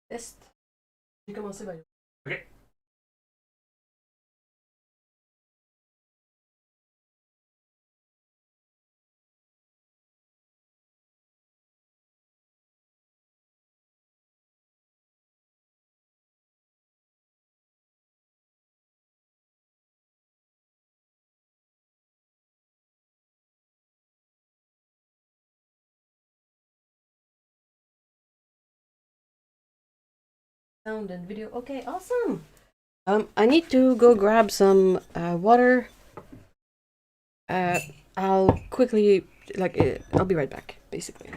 Test. J'ai commencé by Ok. sound and video. Okay, awesome. I need to go grab some water. I'll quickly, I'll be right back, basically.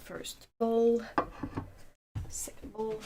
First bowl, second bowl.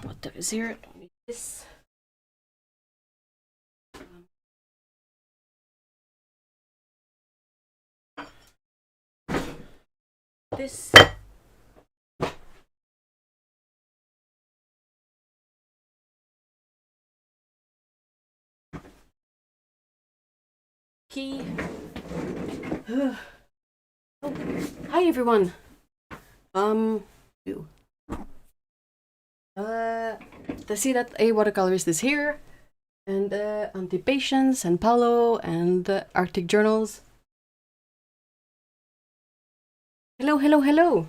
What is here? Don't need this. This. Key. Oh, hi everyone. To see that a watercolorist is here, and Antipatience and Paulo and Arctic Journals. Hello, hello, hello.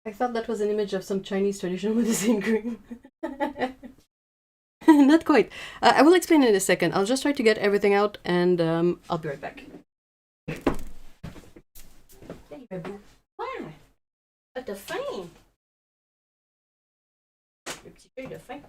I thought that was an image of some Chinese traditional medicine cream. Not quite. I will explain in a second. I'll just try to get everything out, and I'll be right back. Hey, baby. Wow. What the fin? Le petit feuille de fin.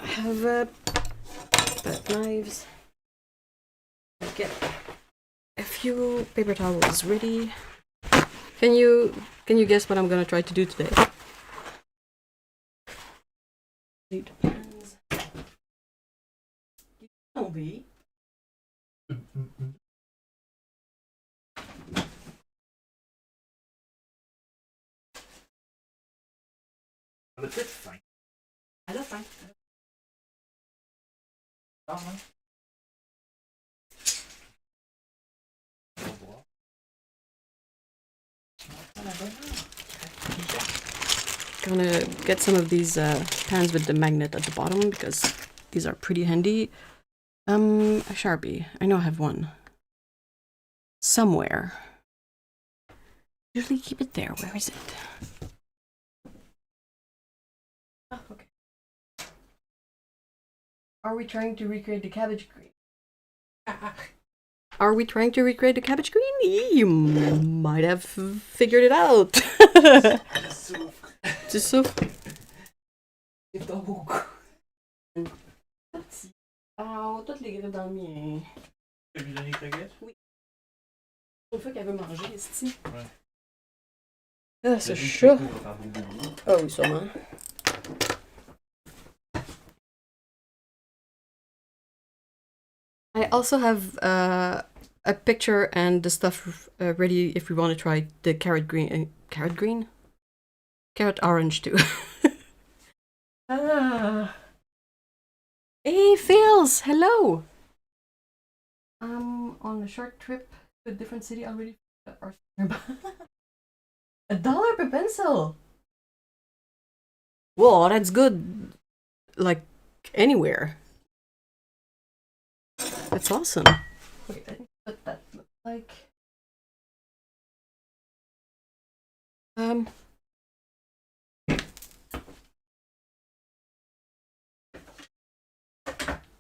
I have knives. Get a few paper towels ready. Can you guess what I'm gonna try to do today? It depends. Be. Le fait fin. À la fin. Gonna get some of these pans with the magnet at the bottom because these are pretty handy. A Sharpie. I know I have one. Somewhere. Usually keep it there. Where is it? Oh, okay. Are we trying to recreate the cabbage green? Are we trying to recreate the cabbage green? You might have figured it out. Te souffle. C'est pas beaucoup. Oh, toutes les griffes dans le mien. Tu lui donné croquettes? Oui. Une fois qu'elle veut manger, ici. Ouais. Ah, c'est chaud. Ah oui, sûrement. I also have a picture and the stuff ready if we want to try the carrot green. Carrot green? Carrot orange too. Nels, hello! I'm on a short trip to a different city already. $1 per pencil! Whoa, that's good. Like, anywhere. That's awesome. Wait, I think what that looks like.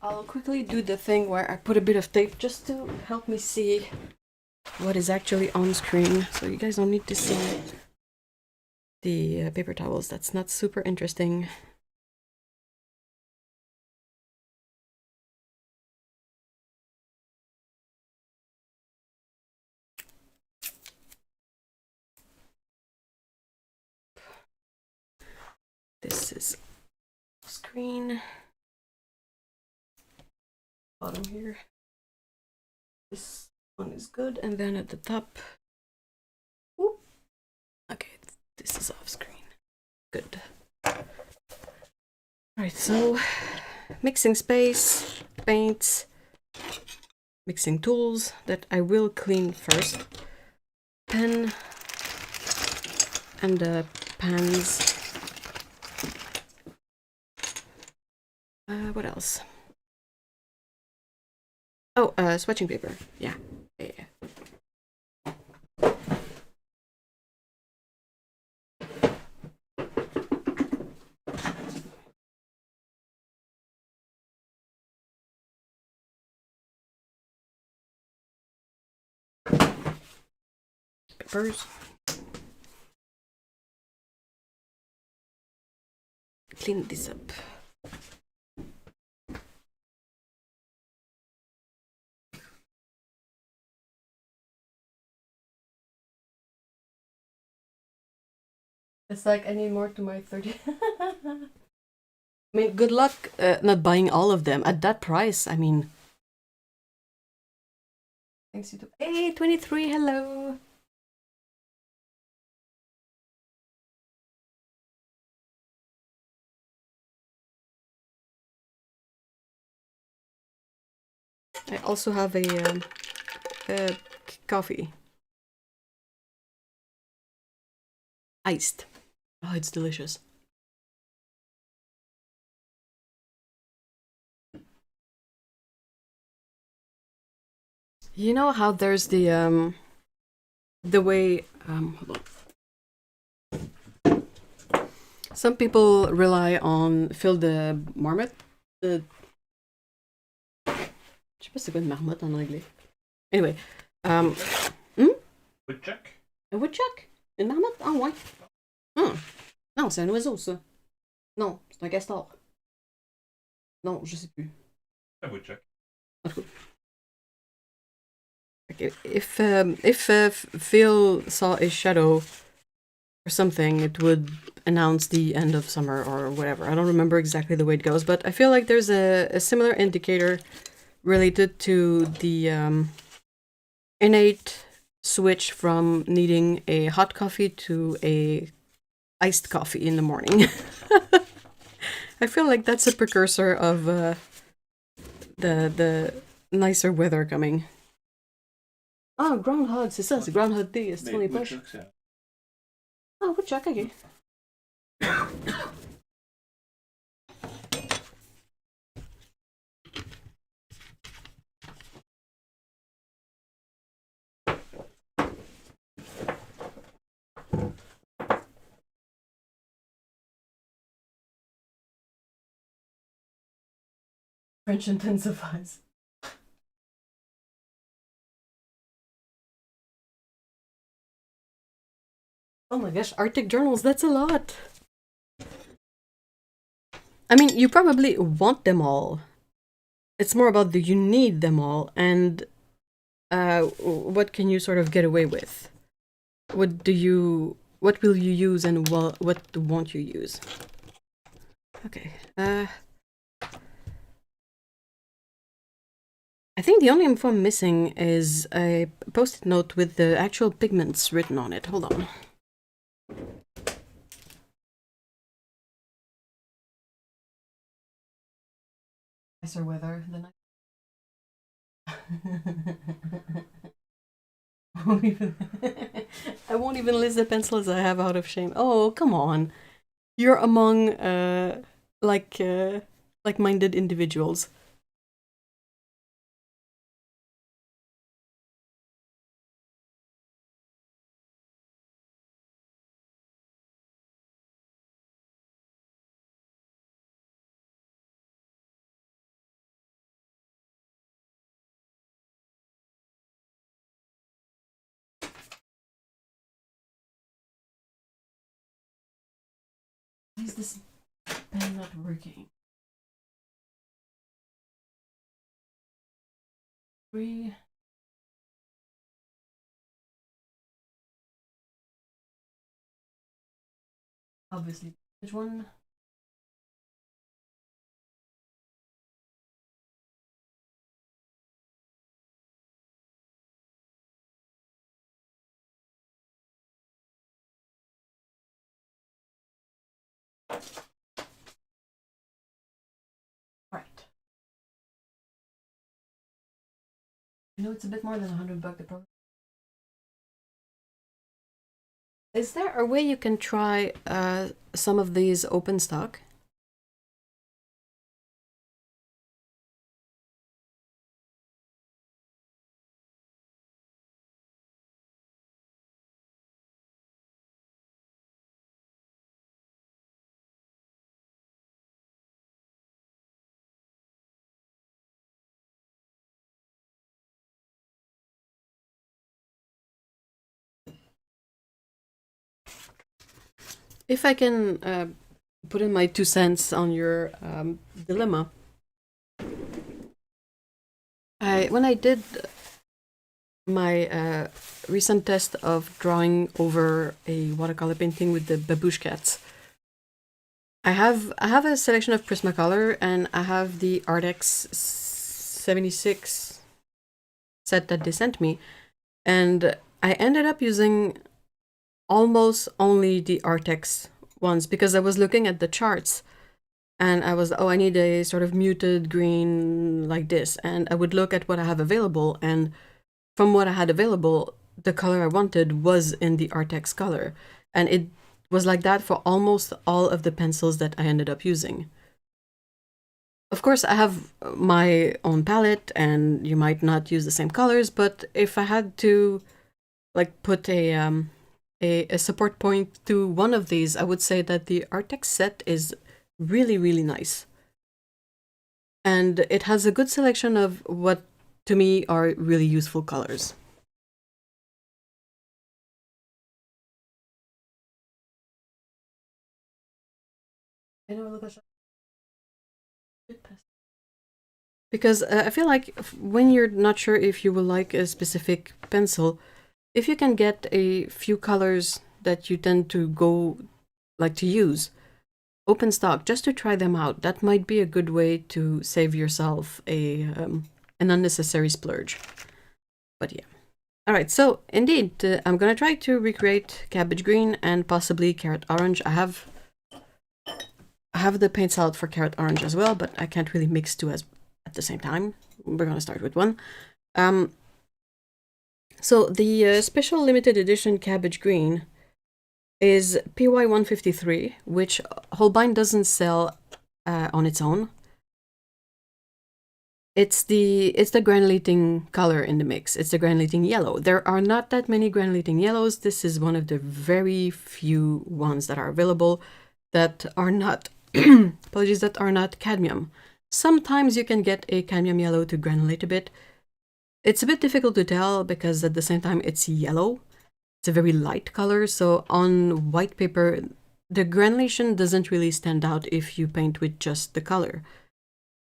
I'll quickly do the thing where I put a bit of tape just to help me see what is actually on screen, so you guys don't need to see the paper towels. That's not super interesting. This is screen. Bottom here. This one is good, and then at the top. Whoop. Okay, this is off screen. Good. Alright, so mixing space, paints, mixing tools that I will clean first. Pen and the pans. What else? Oh, swatching paper. Yeah. Peppers. Clean this up. It's like I need more to my 30. I mean, good luck not buying all of them at that price. I mean, thanks YouTube. Hey, 23, hello. I also have a coffee. Iced. Oh, it's delicious. You know how there's the way hold on. Some people rely on Phil the Marmot. Je sais pas c'est quoi une marmotte en anglais. Anyway, Woodchuck? un woodchuck? Une marmotte? Ah ouais. Non, c'est un oiseau ça. Non, c'est un castor. Non, je sais plus. A woodchuck. En tout cas. Okay, if Phil saw a shadow or something, it would announce the end of summer or whatever. I don't remember exactly the way it goes, but I feel like there's a similar indicator related to the innate switch from needing a hot coffee to a iced coffee in the morning. I feel like that's a precursor of the nicer weather coming. Ah, groundhog, c'est ça, c'est groundhog day, c'est dans les poches. Ah, woodchuck, ok. French intensifies. Oh my gosh, Arctic journals, that's a lot. I mean, you probably want them all. It's more about you need them all, and what can you sort of get away with? What will you use and what won't you use? Okay. I think the only info I'm missing is a post-it note with the actual pigments written on it. Hold on. I nicer weather, the I won't even list the pencils I have out of shame. Oh, come on. You're among like-minded individuals. Why is this pen not working? 3. Obviously, which one? Right. I know it's a bit more than $100 the program. Is there a way you can try some of these open stock? If I can put in my 2 cents on your dilemma. When I did my recent test of drawing over a watercolor painting with the babouche cats, I have a selection of Prismacolor, and I have the Artex 76 set that they sent me, and I ended up using almost only the Artex ones because I was looking at the charts and I was, I need a sort of muted green like this, and I would look at what I have available, and from what I had available, the color I wanted was in the Artex color, and it was like that for almost all of the pencils that I ended up using. Of course, I have my own palette, and you might not use the same colors, but if I had to like put a support point to one of these, I would say that the Artex set is really, really nice. And it has a good selection of what, to me, are really useful colors. Because I feel like when you're not sure if you will like a specific pencil, if you can get a few colors that you tend to go like to use, open stock, just to try them out, that might be a good way to save yourself an unnecessary splurge. But yeah. All right, so indeed, I'm gonna try to recreate Cabbage Green and possibly Carrot Orange. I have the paints out for Carrot Orange as well, but I can't really mix two at the same time. We're gonna start with one. So the special limited edition Cabbage Green is PY 153, which Holbein doesn't sell on its own. It's the granulating color in the mix. It's the granulating yellow. There are not that many granulating yellows. This is one of the very few ones that are available that are not apologies, that are not cadmium. Sometimes you can get a cadmium yellow to granulate a bit. It's a bit difficult to tell because at the same time it's yellow. It's a very light color, so on white paper the granulation doesn't really stand out if you paint with just the color.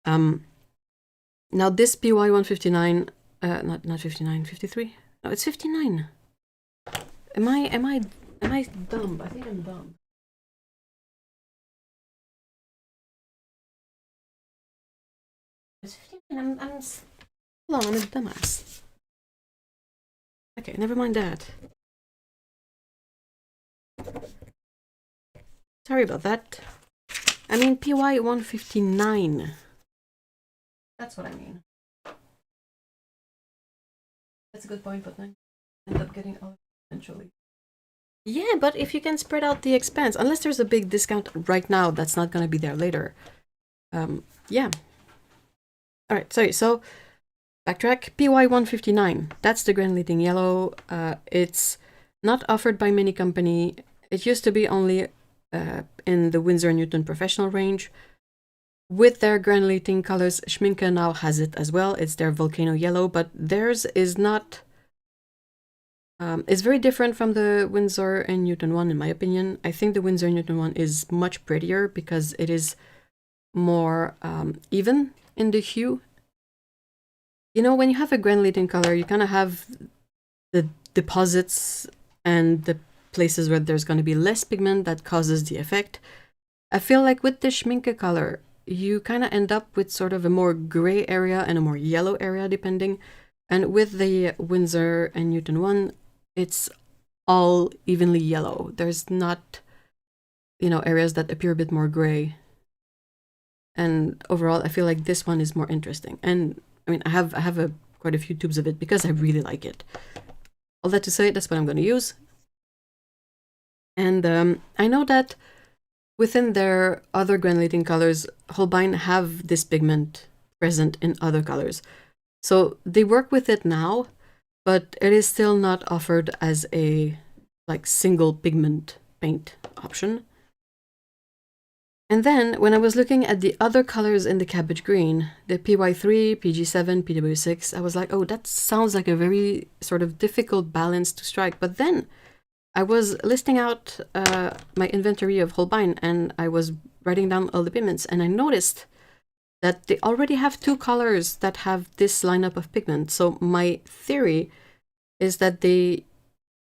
Now this PY 159, not 59, 53. No, it's 59. Am I dumb? I think I'm dumb. It's 59. I'm hold on, I'm a dumbass. Okay, never mind that. Sorry about that. I mean PY 159. That's what I mean. That's a good point, but then end up getting all eventually. Yeah, but if you can spread out the expense, unless there's a big discount right now, that's not going to be there later. Yeah. All right, sorry. So backtrack. PY 159. That's the granulating yellow. It's not offered by many company. It used to be only in the Winsor & Newton professional range. With their granulating colors, Schminke now has it as well. It's their volcano yellow, but theirs is not. It's very different from the Winsor & Newton one, in my opinion. I think the Winsor & Newton one is much prettier because it is more even in the hue. You know, when you have a granulating color, you kind of have the deposits and the places where there's going to be less pigment that causes the effect. I feel like with the Schminke color, you kind of end up with sort of a more gray area and a more yellow area, depending. And with the Winsor & Newton one, it's all evenly yellow. There's not, you know, areas that appear a bit more gray. And overall, I feel like this one is more interesting. And I mean, I have quite a few tubes of it because I really like it. All that to say, that's what I'm going to use. And I know that within their other granulating colors, Holbein have this pigment present in other colors. So they work with it now, but it is still not offered as a like single pigment paint option. And then when I was looking at the other colors in the Cabbage green, the PY3, PG7, PW6, I was like, oh, that sounds like a very sort of difficult balance to strike. But then I was listing out my inventory of Holbein and I was writing down all the pigments and I noticed that they already have two colors that have this lineup of pigment. So my theory is that they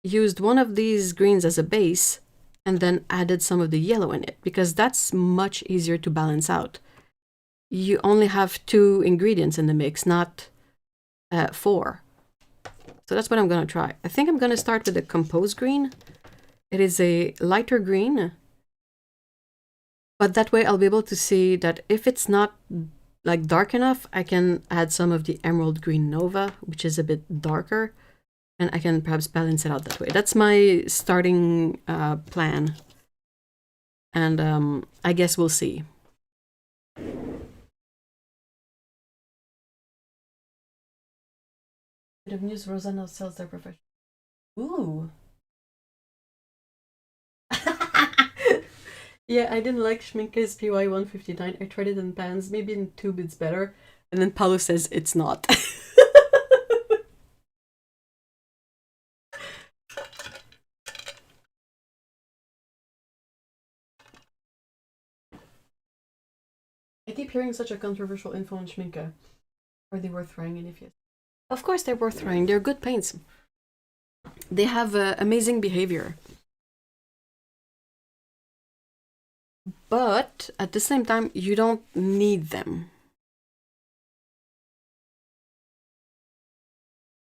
used one of these greens as a base and then added some of the yellow in it, because that's much easier to balance out. You only have 2 ingredients in the mix, not 4. So that's what I'm going to try. I think I'm going to start with the Compose green. It is a lighter green, but that way I'll be able to see that if it's not like dark enough, I can add some of the Emerald Green Nova, which is a bit darker. And I can perhaps balance it out that way. That's my starting plan. And I guess we'll see. Bit of news, Rosanna sells their profession. Ooh. Yeah, I didn't like Schminke's PY 159. I tried it in pans, maybe in tube it's better. And then Paulo says it's not. I keep hearing such a controversial info on Schminke. Are they worth trying? And if yes, of course they're worth trying. They're good paints. They have amazing behavior. But at the same time, you don't need them.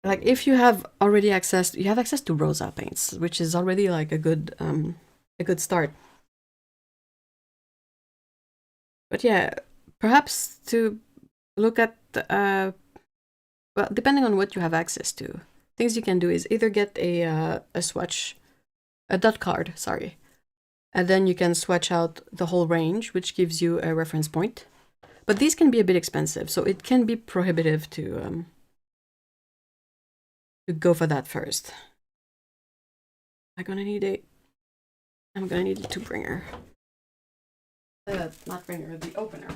Like if you have already access, you have access to Rosa paints, which is already like a good start. But yeah, perhaps to look at, well, depending on what you have access to, things you can do is either get a swatch, a dot card, sorry, and then you can swatch out the whole range, which gives you a reference point. But these can be a bit expensive, so it can be prohibitive to go for that first. I'm gonna need a two-bringer. Not bringer, the opener.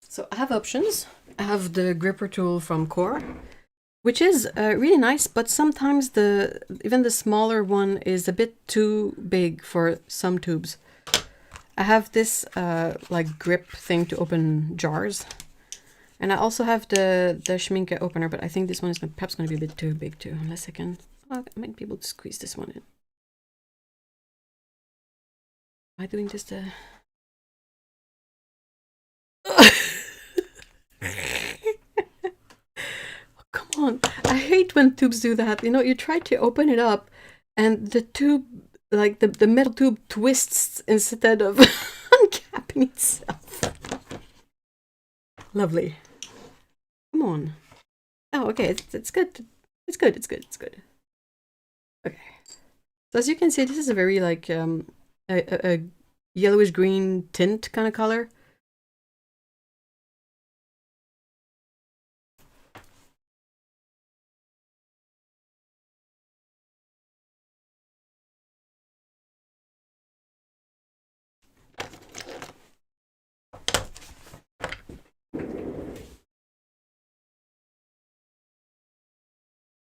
So I have options. I have the gripper tool from Core, which is really nice, but sometimes even the smaller one is a bit too big for some tubes. I have this like grip thing to open jars. And I also have the Schminke opener, but I think this one is perhaps going to be a bit too big too, unless I can... Oh, I might be able to squeeze this one in. Am I doing this to... Oh, come on. I hate when tubes do that. You know, you try to open it up and the tube, like the metal tube twists instead of uncapping itself. Lovely. Come on. Oh, okay, it's good. It's good, it's good, it's good. Okay. So as you can see, this is a very like a yellowish green tint kind of color.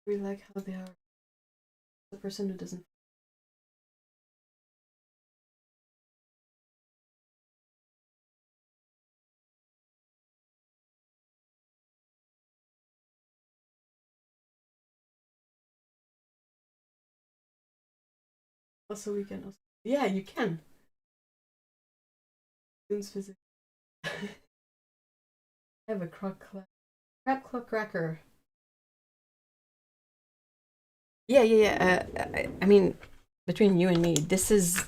Really like how they are. The person who doesn't. Also, we can also. Yeah, you can. Students physics. I have a crab claw cracker. Yeah. I mean, between you and me, this is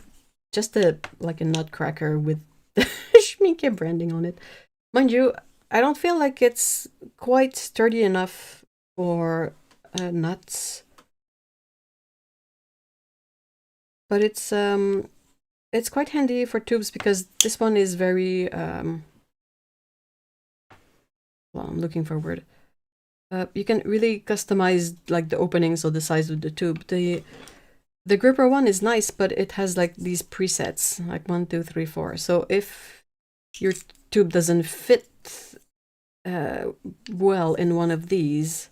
just like a nutcracker with the schminke branding on it. Mind you, I don't feel like it's quite sturdy enough for nuts, but it's quite handy for tubes because this one is very well, I'm looking for a word. You can really customize like the openings or the size of the tube. The gripper one is nice, but it has like these presets, like 1, 2, 3, 4. So if your tube doesn't fit well in one of these,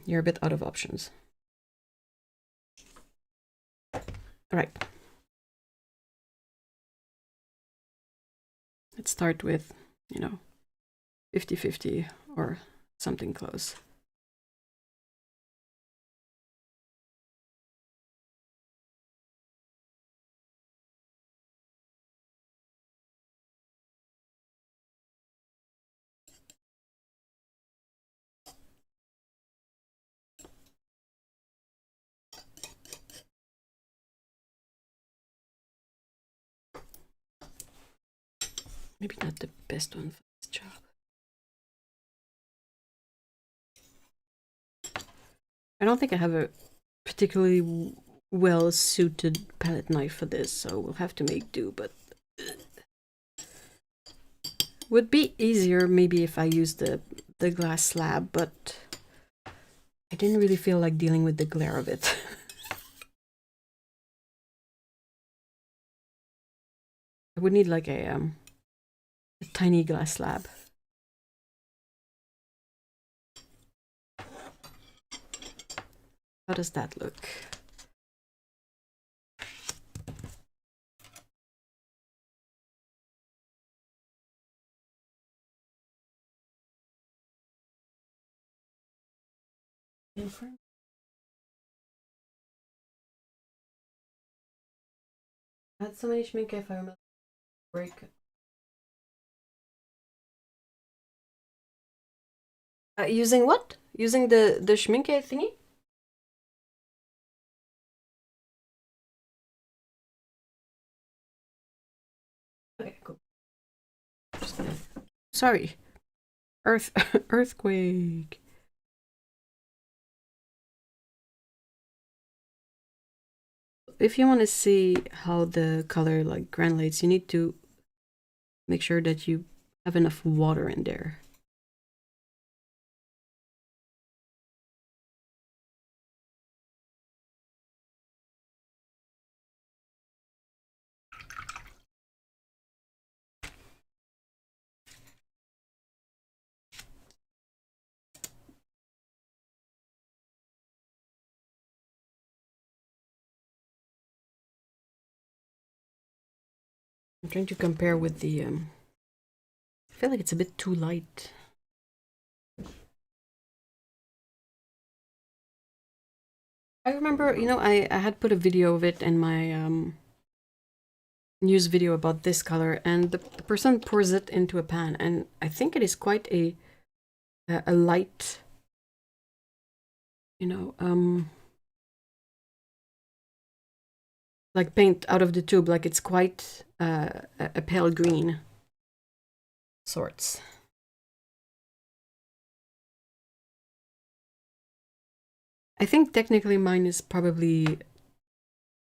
you're a bit out of options. All right. Let's start with, 50-50 or something close. Maybe not the best one for this job. I don't think I have a particularly well-suited palette knife for this, so we'll have to make do, but would be easier maybe if I used the glass slab, but I didn't really feel like dealing with the glare of it. I would need like a tiny glass slab. How does that look? I had so many schminke if I remember. Break. Using what? Using the schminke thingy? Okay, cool. Just gonna... Sorry. Earthquake. If you want to see how the color like granulates, you need to make sure that you have enough water in there. I'm trying to compare with the I feel like it's a bit too light. I remember, I had put a video of it in my news video about this color, and the person pours it into a pan, and I think it is quite a light you know, like paint out of the tube, like it's quite a pale green sorts. I think technically mine is probably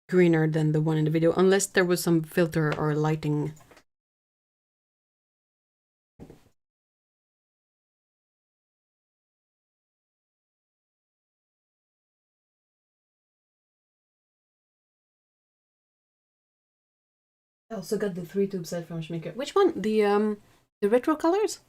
greener than the one in the video, unless there was some filter or lighting. I also got the 3-tube set from Schmincke. Which one? The retro colors?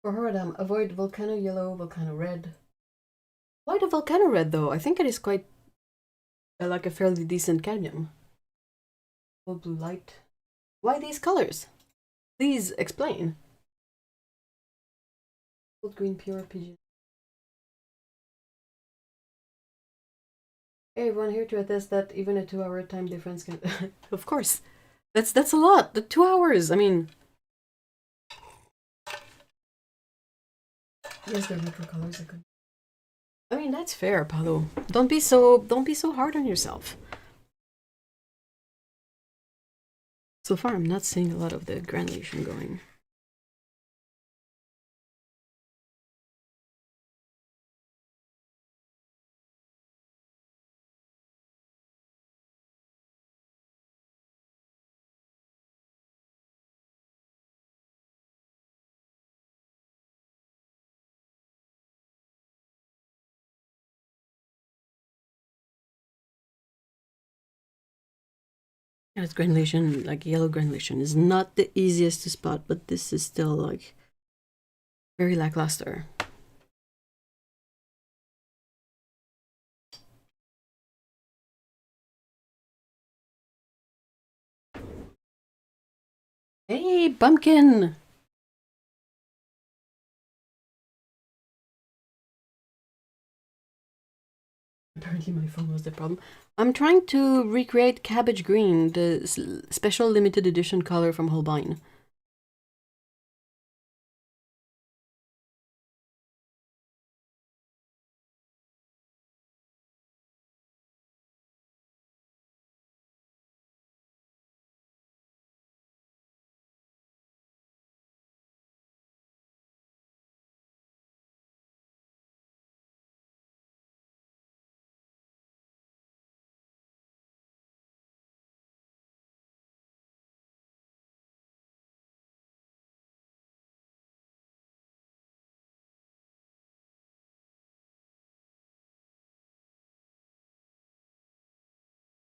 For her, avoid volcano yellow, volcano red. Why the volcano red though? I think it is quite like a fairly decent cadmium. Gold, blue, light. Why these colors? Please explain. Gold, green, pure, PG. Hey, everyone, here to attest that even a 2-hour time difference can... Of course. That's a lot. The 2 hours. I mean... Yes, the retro colors are good. I mean, that's fair, Palo. Don't be so hard on yourself. So far, I'm not seeing a lot of the granulation going. And it's granulation, like yellow granulation, is not the easiest to spot, but this is still like very lackluster. Hey, Bumpkin! Apparently my phone was the problem. I'm trying to recreate Cabbage Green, the special limited edition color from Holbein.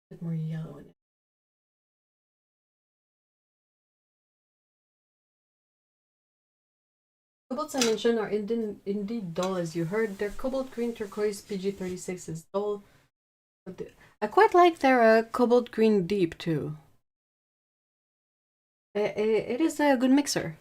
A bit more yellow in it. Cobalts I mentioned are indeed dull, as you heard. Their cobalt green turquoise PG36 is dull. But I quite like their cobalt green deep too. It is a good mixer.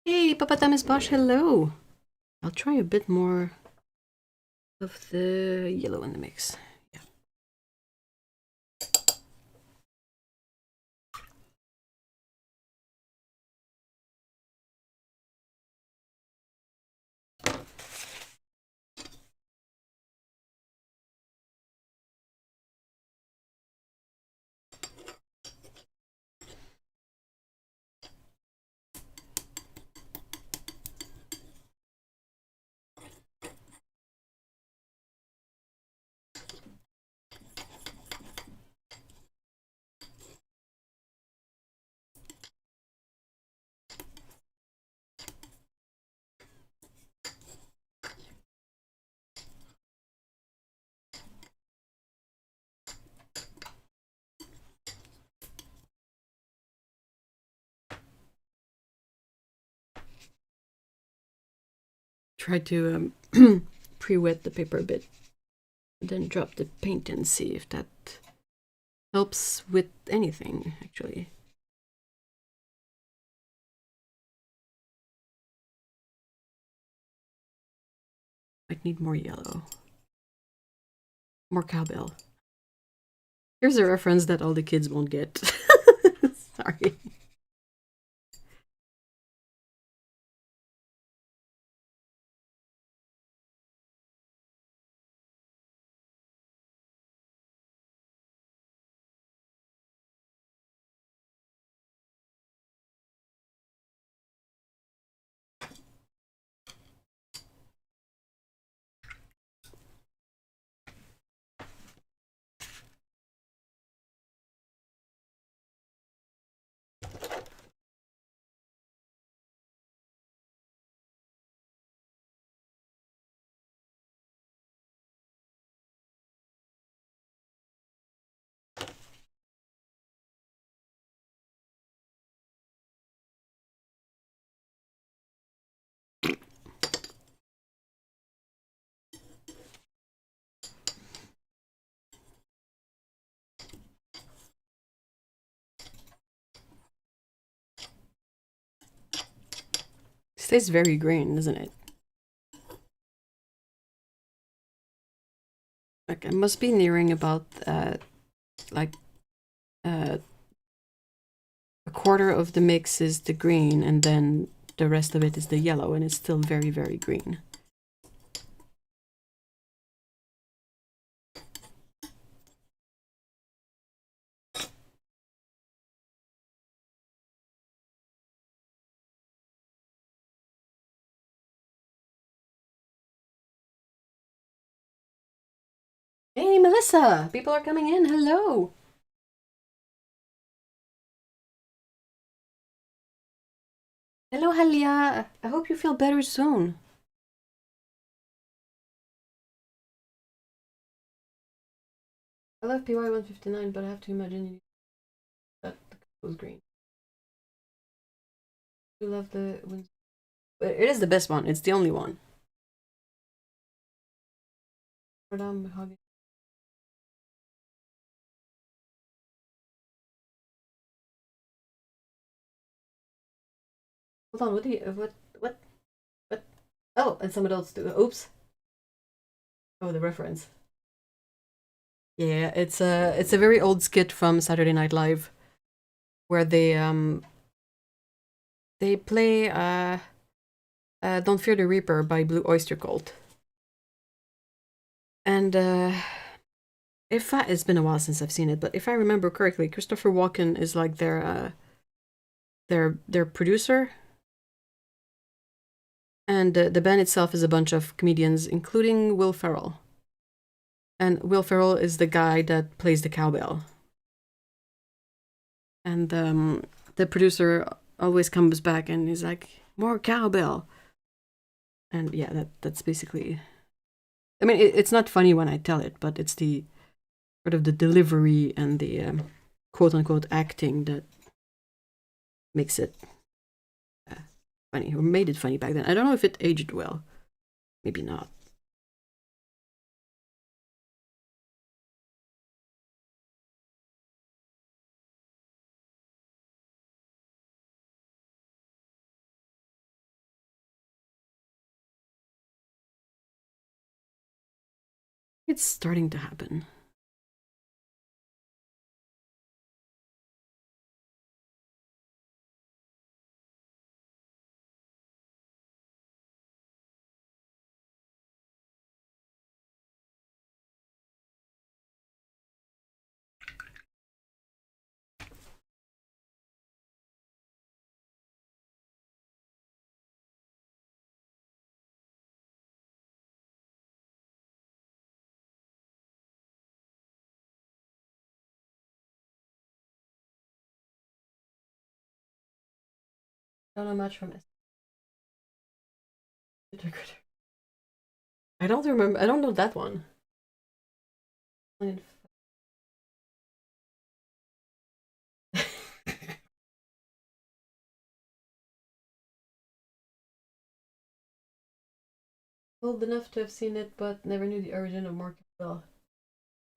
Hey, Papa Thomas Bosch, hello! I'll try a bit more of the yellow in the mix. Yeah. Try to pre-wet the paper a bit. And then drop the paint and see if that helps with anything, actually. Might need more yellow. More cowbell. Here's a reference that all the kids won't get. Sorry. Stays very green, doesn't it? Like, I must be nearing about like a quarter of the mix is the green, and then the rest of it is the yellow, and it's still very, very green. Hey, Melissa! People are coming in. Hello! Hello, Halia! I hope you feel better soon. I love PY159, but I have to imagine that the color was green. You love the... It is the best one. It's the only one. Hold on, what do you... What? Oh, and someone else do. Oops. Oh, the reference. Yeah, it's a very old skit from Saturday Night Live, where they play Don't Fear the Reaper by Blue Oyster Cult. And it's been a while since I've seen it, but if I remember correctly, Christopher Walken is like their producer. And the band itself is a bunch of comedians, including Will Ferrell. And Will Ferrell is the guy that plays the cowbell. And the producer always comes back and he's like, more cowbell. And yeah, that's basically... I mean, it's not funny when I tell it, but it's the sort of the delivery and the quote-unquote acting that makes it funny, or made it funny back then. I don't know if it aged well. Maybe not. It's starting to happen. Don't know much from it. I don't remember. I don't know that one. Old enough to have seen it, but never knew the origin of Mark Bell.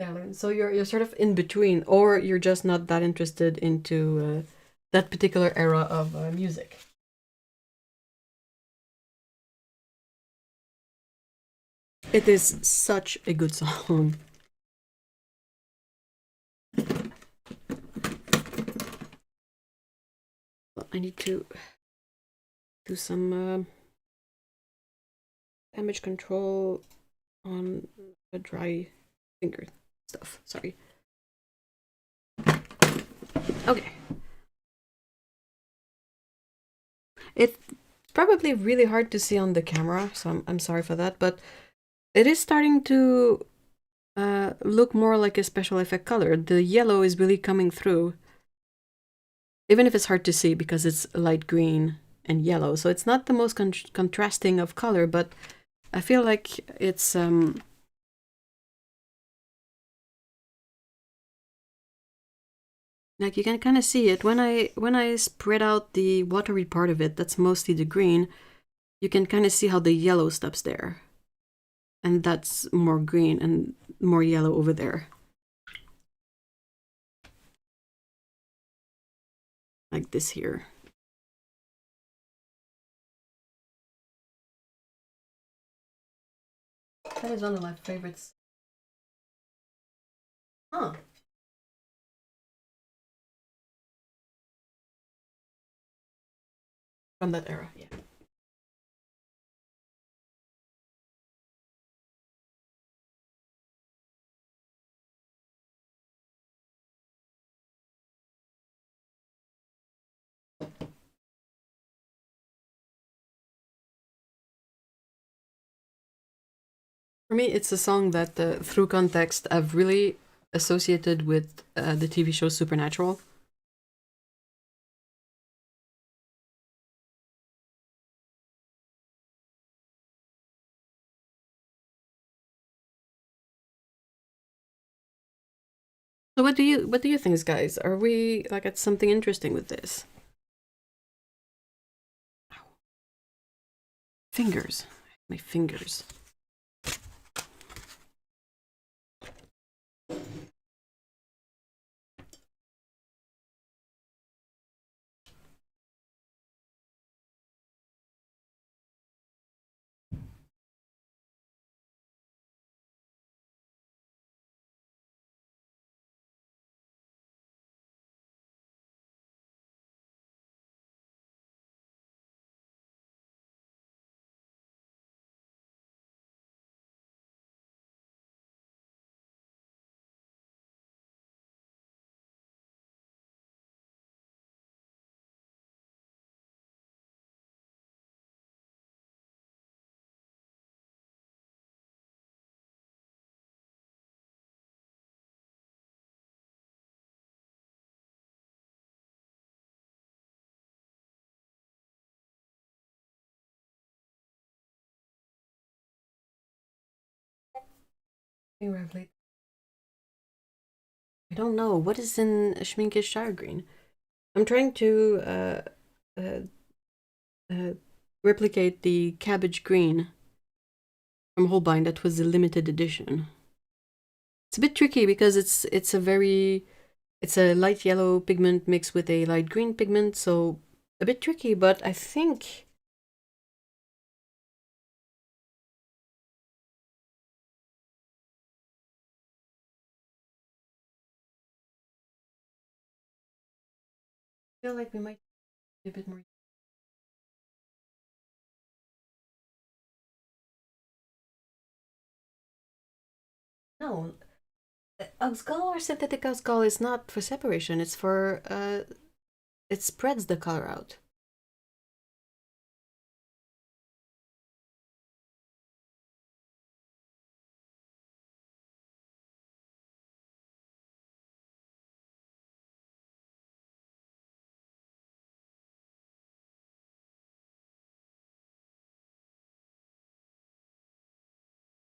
Yeah, so you're sort of in between, or you're just not that interested into that particular era of music. It is such a good song. I need to do some damage control on the dry finger stuff. Sorry. Okay. It's probably really hard to see on the camera, so I'm sorry for that, but it is starting to look more like a special effect color. The yellow is really coming through, even if it's hard to see because it's light green and yellow. So it's not the most contrasting of color, but I feel like it's like you can kind of see it when I spread out the watery part of it. That's mostly the green. You can kind of see how the yellow stops there, and that's more green and more yellow over there. Like this here. That is one of my favorites. Huh. From that era, yeah. For me, it's a song that, through context, I've really associated with the TV show Supernatural. So what do you think, guys? Are we like at something interesting with this? Ow. Fingers. My fingers. I don't know. What is in Schminke Shire Green? I'm trying to uh, replicate the Cabbage Green from Holbein. That was the limited edition. It's a bit tricky because it's a light yellow pigment mixed with a light green pigment, so a bit tricky, but I think I feel like we might do a bit more. No, alcohol or synthetic alcohol is not for separation. It's for it spreads the color out.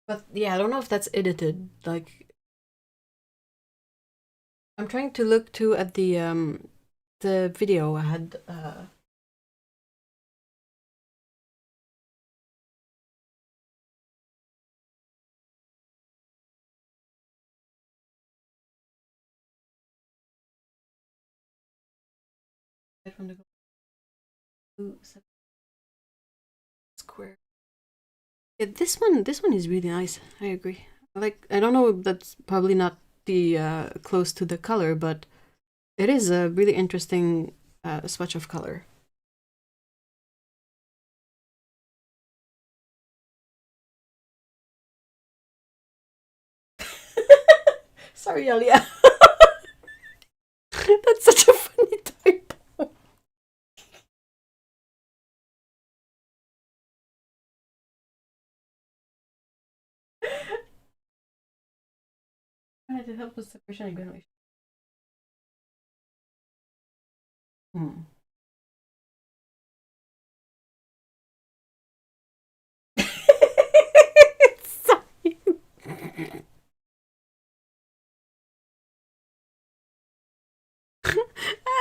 But yeah, I don't know if that's edited. Like, I'm trying to look too at the video I had from the blue square. Yeah, this one is really nice. I agree. Like, I don't know, that's probably not the close to the color, but it is a really interesting swatch of color. Sorry, Alia. That's such a funny typo. I had to help with separation and granulation. Sorry.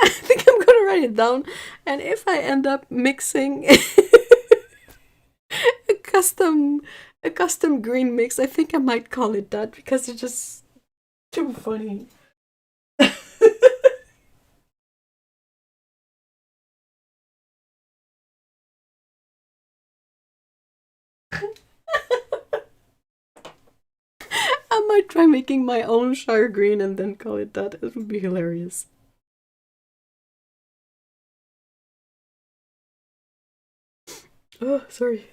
I think I'm gonna write it down, and if I end up mixing a custom green mix, I think I might call it that because it's just too funny. I might try making my own Shire Green and then call it that. It would be hilarious. Oh, sorry.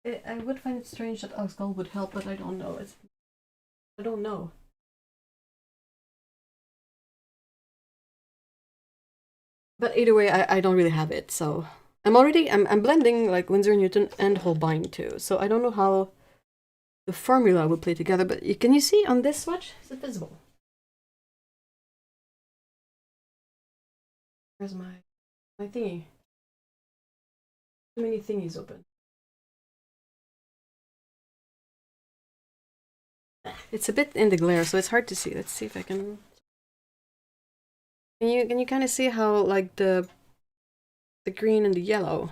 I would find it strange that Oxgall would help, but I don't know. I don't know. But either way, I don't really have it, so I'm blending like Winsor Newton and Holbein too. So I don't know how the formula will play together, but can you see on this swatch? Is it visible? Where's my thingy? Too many thingies open. It's a bit in the glare, so it's hard to see. Let's see if I can. Can you kind of see how like the green and the yellow?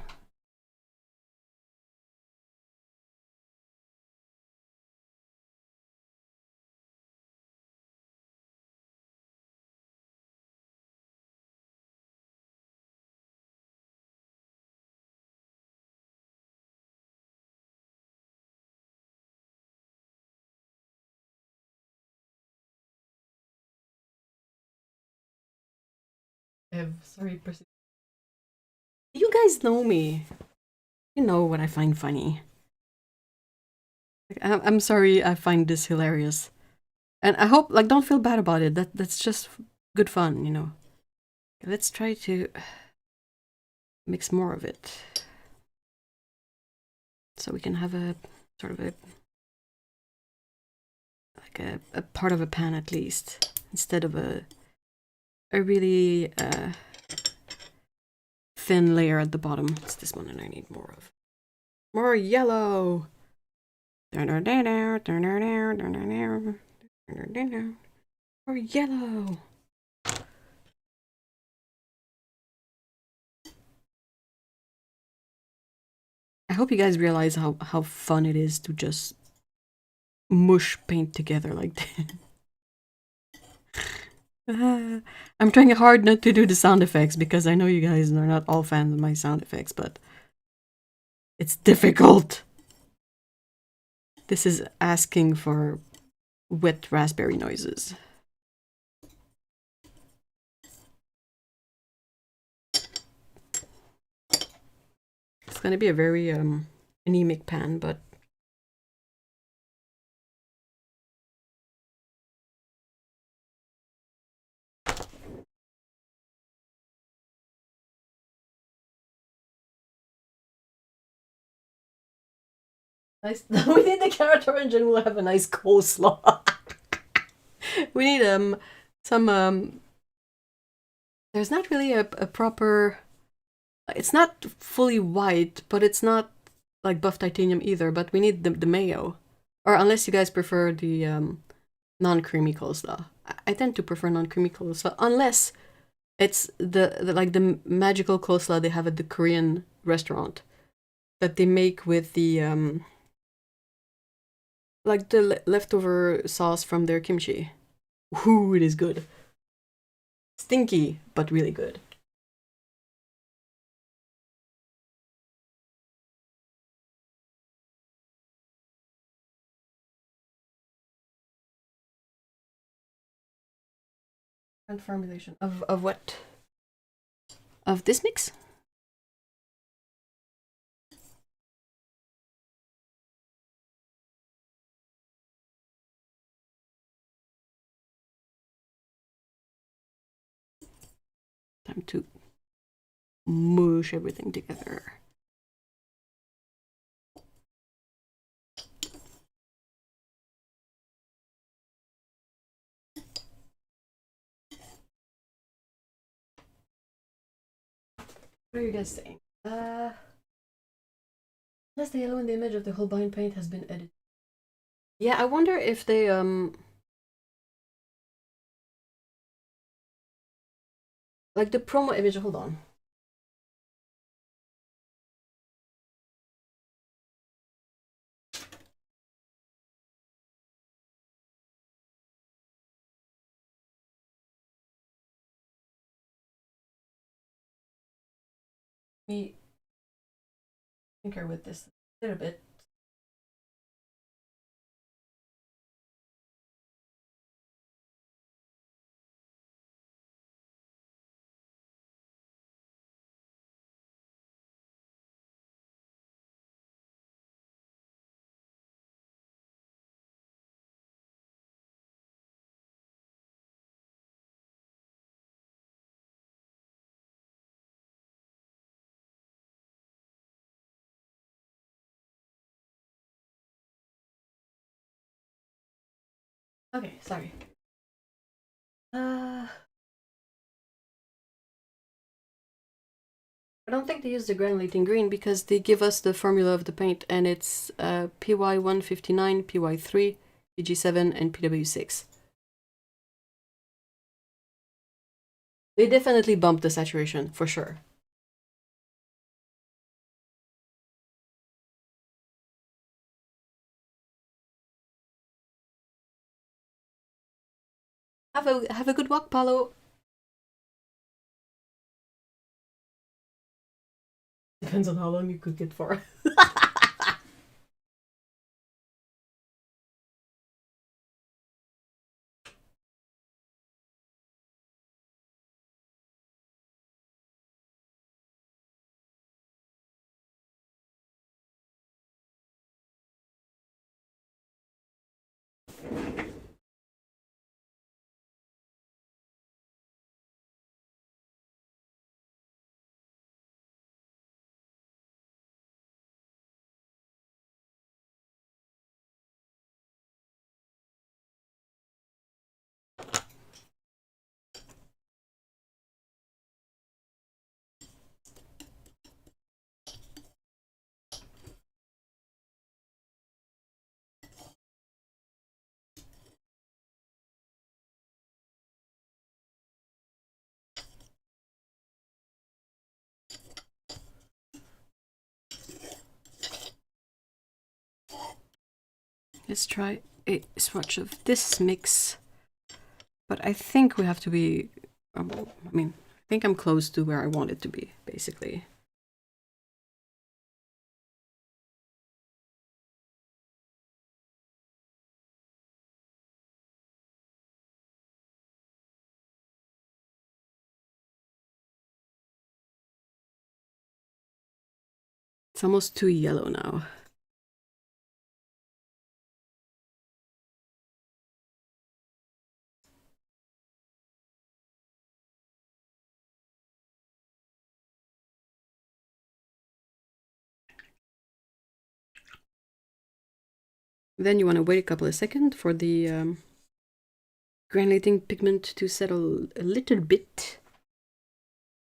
Sorry, you guys know me. You know what I find funny. I'm sorry, I find this hilarious, and I hope like don't feel bad about it. That's just good fun, you know. Let's try to mix more of it, so we can have a sort of a part of a pan at least, instead of a really thin layer at the bottom. It's this one, and I need more yellow. More yellow. I hope you guys realize how fun it is to just mush paint together like that. I'm trying hard not to do the sound effects because I know you guys are not all fans of my sound effects, but it's difficult. This is asking for wet raspberry noises. It's gonna be a very anemic pan, but nice. We need the carrot orange, and we'll have a nice coleslaw. We need some there's not really a proper. It's not fully white, but it's not like buff titanium either. But we need the mayo, or unless you guys prefer the non-creamy coleslaw. I tend to prefer non-creamy coleslaw unless it's the like the magical coleslaw they have at the Korean restaurant that they make with the like the leftover sauce from their kimchi. Ooh, it is good. stinky, but really good. And formulation of what? Of this mix? Time to mush everything together. What are you guys saying? Unless the yellow in the image of the whole bind paint has been edited. Yeah, I wonder if they like the promo image. Hold on. Me tinker with this a little bit. Okay, sorry. I don't think they use the granulating green because they give us the formula of the paint and it's PY159, PY3, PG7, and PW6. They definitely bumped the saturation, for sure. Have a good walk, Paulo. Depends on how long you cook it for. Let's try a swatch of this mix. But I think we have to be, I think I'm close to where I want it to be, basically. It's almost too yellow now. Then you want to wait a couple of seconds for the granulating pigment to settle a little bit.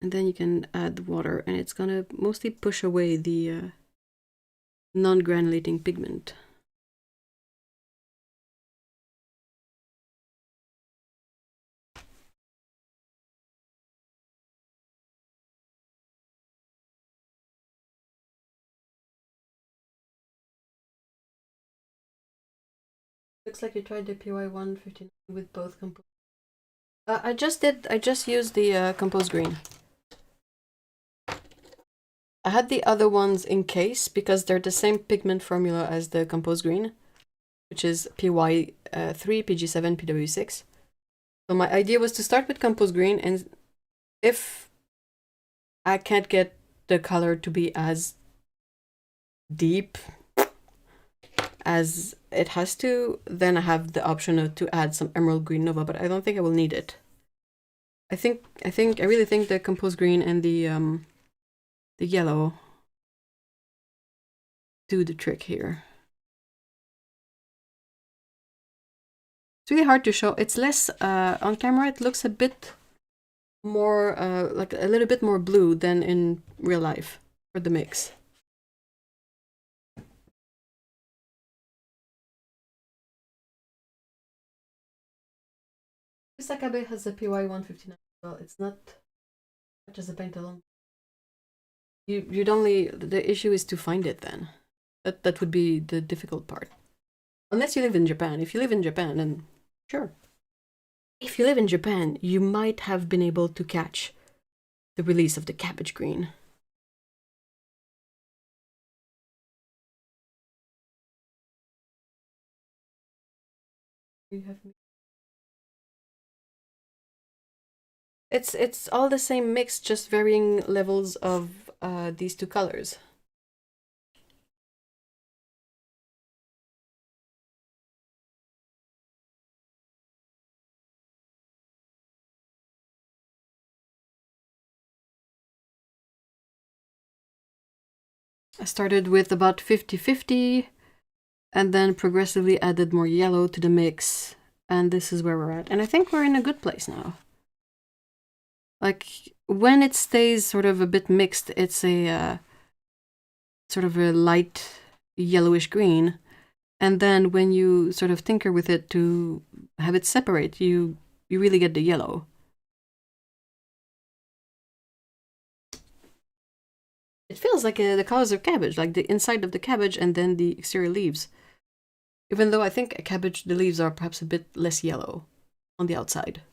And then you can add water and it's gonna mostly push away the non-granulating pigment. Looks like you tried the PY159 with both components. I just used the composed green. I had the other ones in case because they're the same pigment formula as the composed green, which is PY3, PG7, PW6. So my idea was to start with composed green, and if I can't get the color to be as deep as it has to, then I have the option to add some emerald green nova, but I don't think I will need it. I really think the composed green and the yellow do the trick here. It's really hard to show. It's less on camera. It looks a bit more like a little bit more blue than in real life for the mix. This Cabbage has a PY159 as well. It's not much as a paint alone. You'd only, the issue is to find it then. That would be the difficult part. Unless you live in Japan. If you live in Japan, then sure. If you live in Japan, you might have been able to catch the release of the Cabbage green. You have. It's all the same mix, just varying levels of these two colors. I started with about 50-50 and then progressively added more yellow to the mix, and this is where we're at. And I think we're in a good place now. Like, when it stays sort of a bit mixed, it's a sort of a light yellowish green. And then when you sort of tinker with it to have it separate, you really get the yellow. It feels like the colors of cabbage, like the inside of the cabbage and then the exterior leaves. Even though I think a cabbage, the leaves are perhaps a bit less yellow on the outside.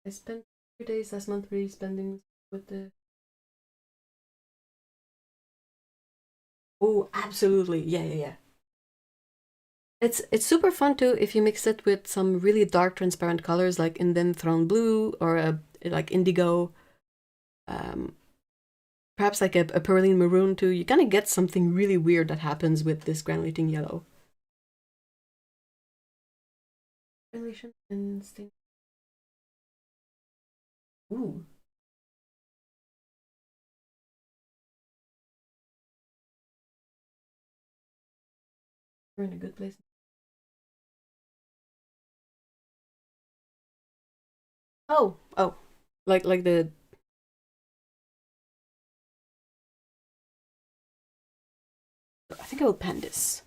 I spent 2 days last month really spending with the... Oh, absolutely. Yeah. It's super fun too if you mix it with some really dark transparent colors like Indenthrone Blue or like Indigo. Perhaps like a Perylene Maroon too. You kind of get something really weird that happens with this granulating yellow. Granulation and stain. Ooh. We're in a good place. Oh, like the... I think I will pan this.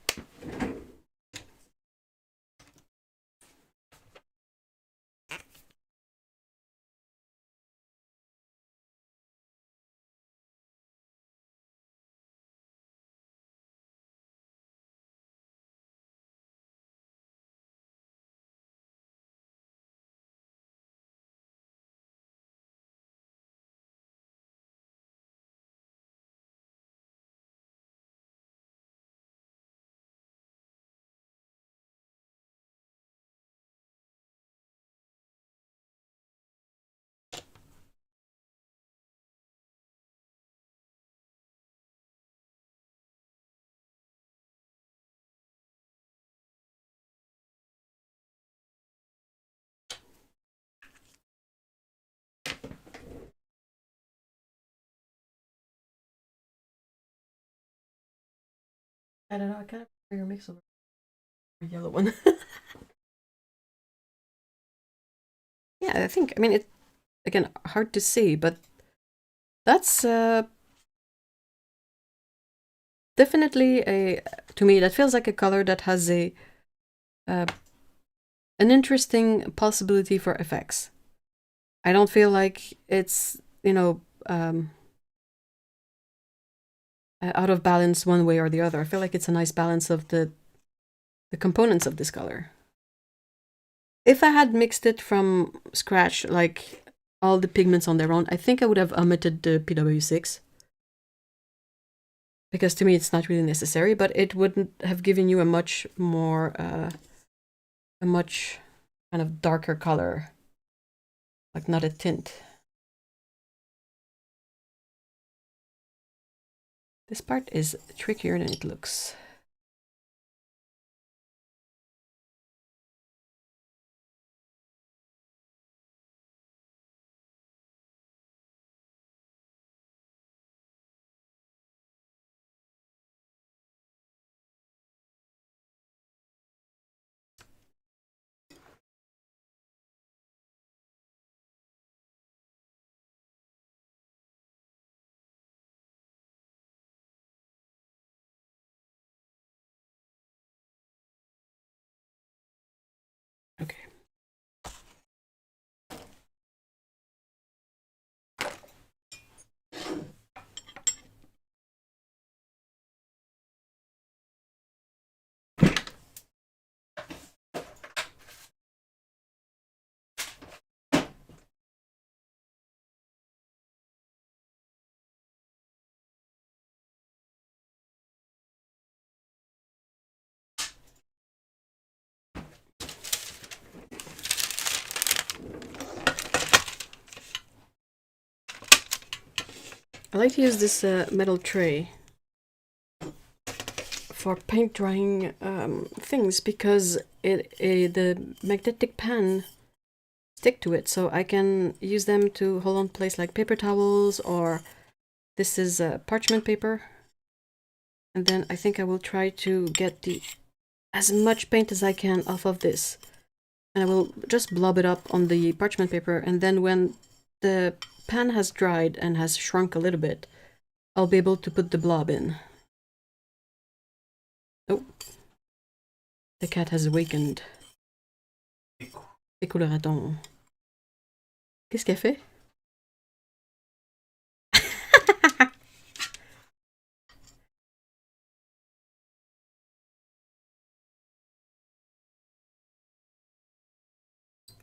I don't know, I kind of prefer your mix over the yellow one. Yeah, I mean, it, again, hard to see, but that's definitely to me, that feels like a color that has an interesting possibility for effects. I don't feel like it's, out of balance one way or the other. I feel like it's a nice balance of the components of this color. If I had mixed it from scratch, like all the pigments on their own, I think I would have omitted the PW6. Because to me it's not really necessary, but it wouldn't have given you a much more, a much kind of darker color. Like not a tint. This part is trickier than it looks. Okay. I like to use this metal tray for paint drying things because the magnetic pan stick to it, so I can use them to hold on place like paper towels, or this is parchment paper. And then I think I will try to get as much paint as I can off of this, and I will just blob it up on the parchment paper, and then when the pan has dried and has shrunk a little bit, I'll be able to put the blob in. Oh, the cat has awakened. Écoute le raton. Qu'est-ce qu'elle fait?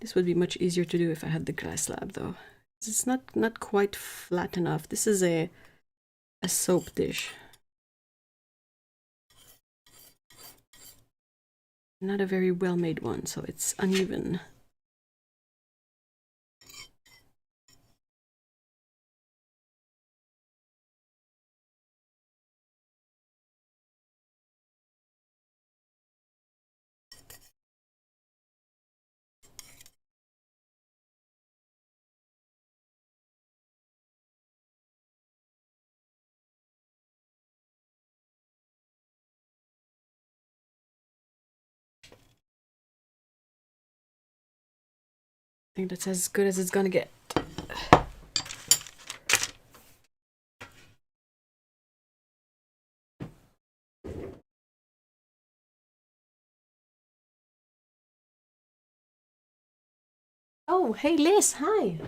This would be much easier to do if I had the glass slab, though. It's not quite flat enough. This is a soap dish. Not a very well made one, so it's uneven. I think that's as good as it's gonna get. Oh, hey Liz, hi.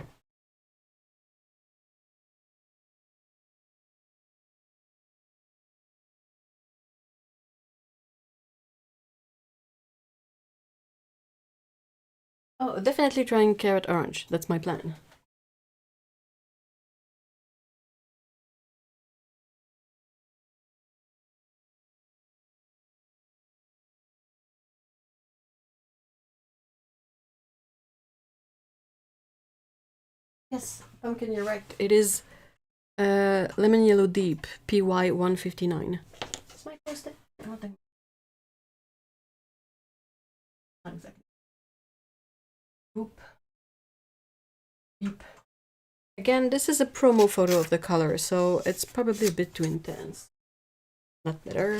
Oh, definitely trying carrot orange. That's my plan. Yes, pumpkin, you're right. It is lemon yellow deep, PY 159. Is my post-it? I don't think. Not exactly. Oop. Beep. Again, this is a promo photo of the color, so it's probably a bit too intense. Not better.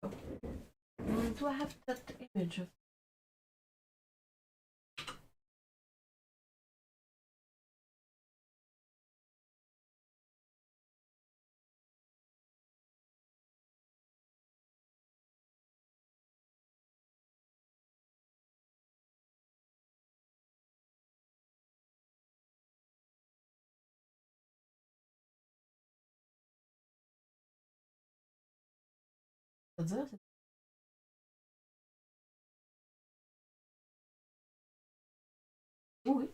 Oh. Do I have that image of Oui.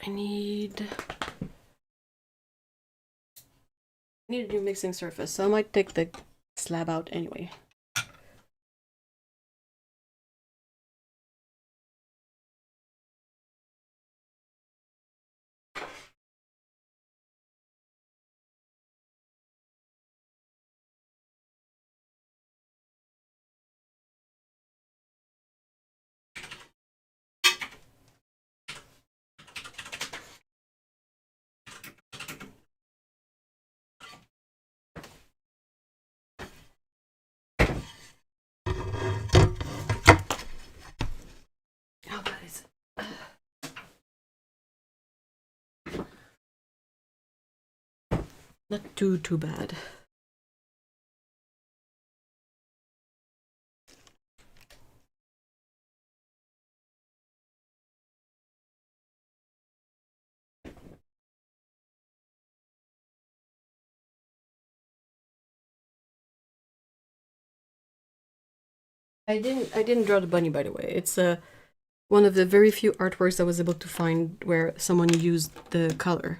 I need a new mixing surface, so I might take the slab out anyway. How bad is it? Not too bad. I didn't draw the bunny, by the way. It's one of the very few artworks I was able to find where someone used the color.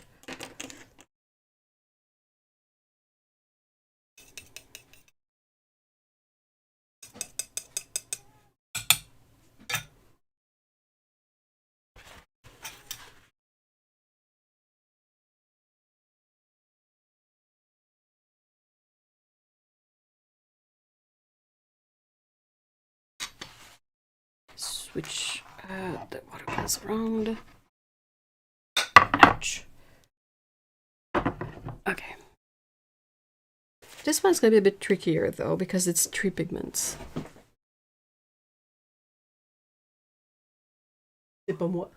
Switch the water glass around. Ouch. Okay. This one's gonna be a bit trickier though, because it's 3 pigments. C'est pas moi.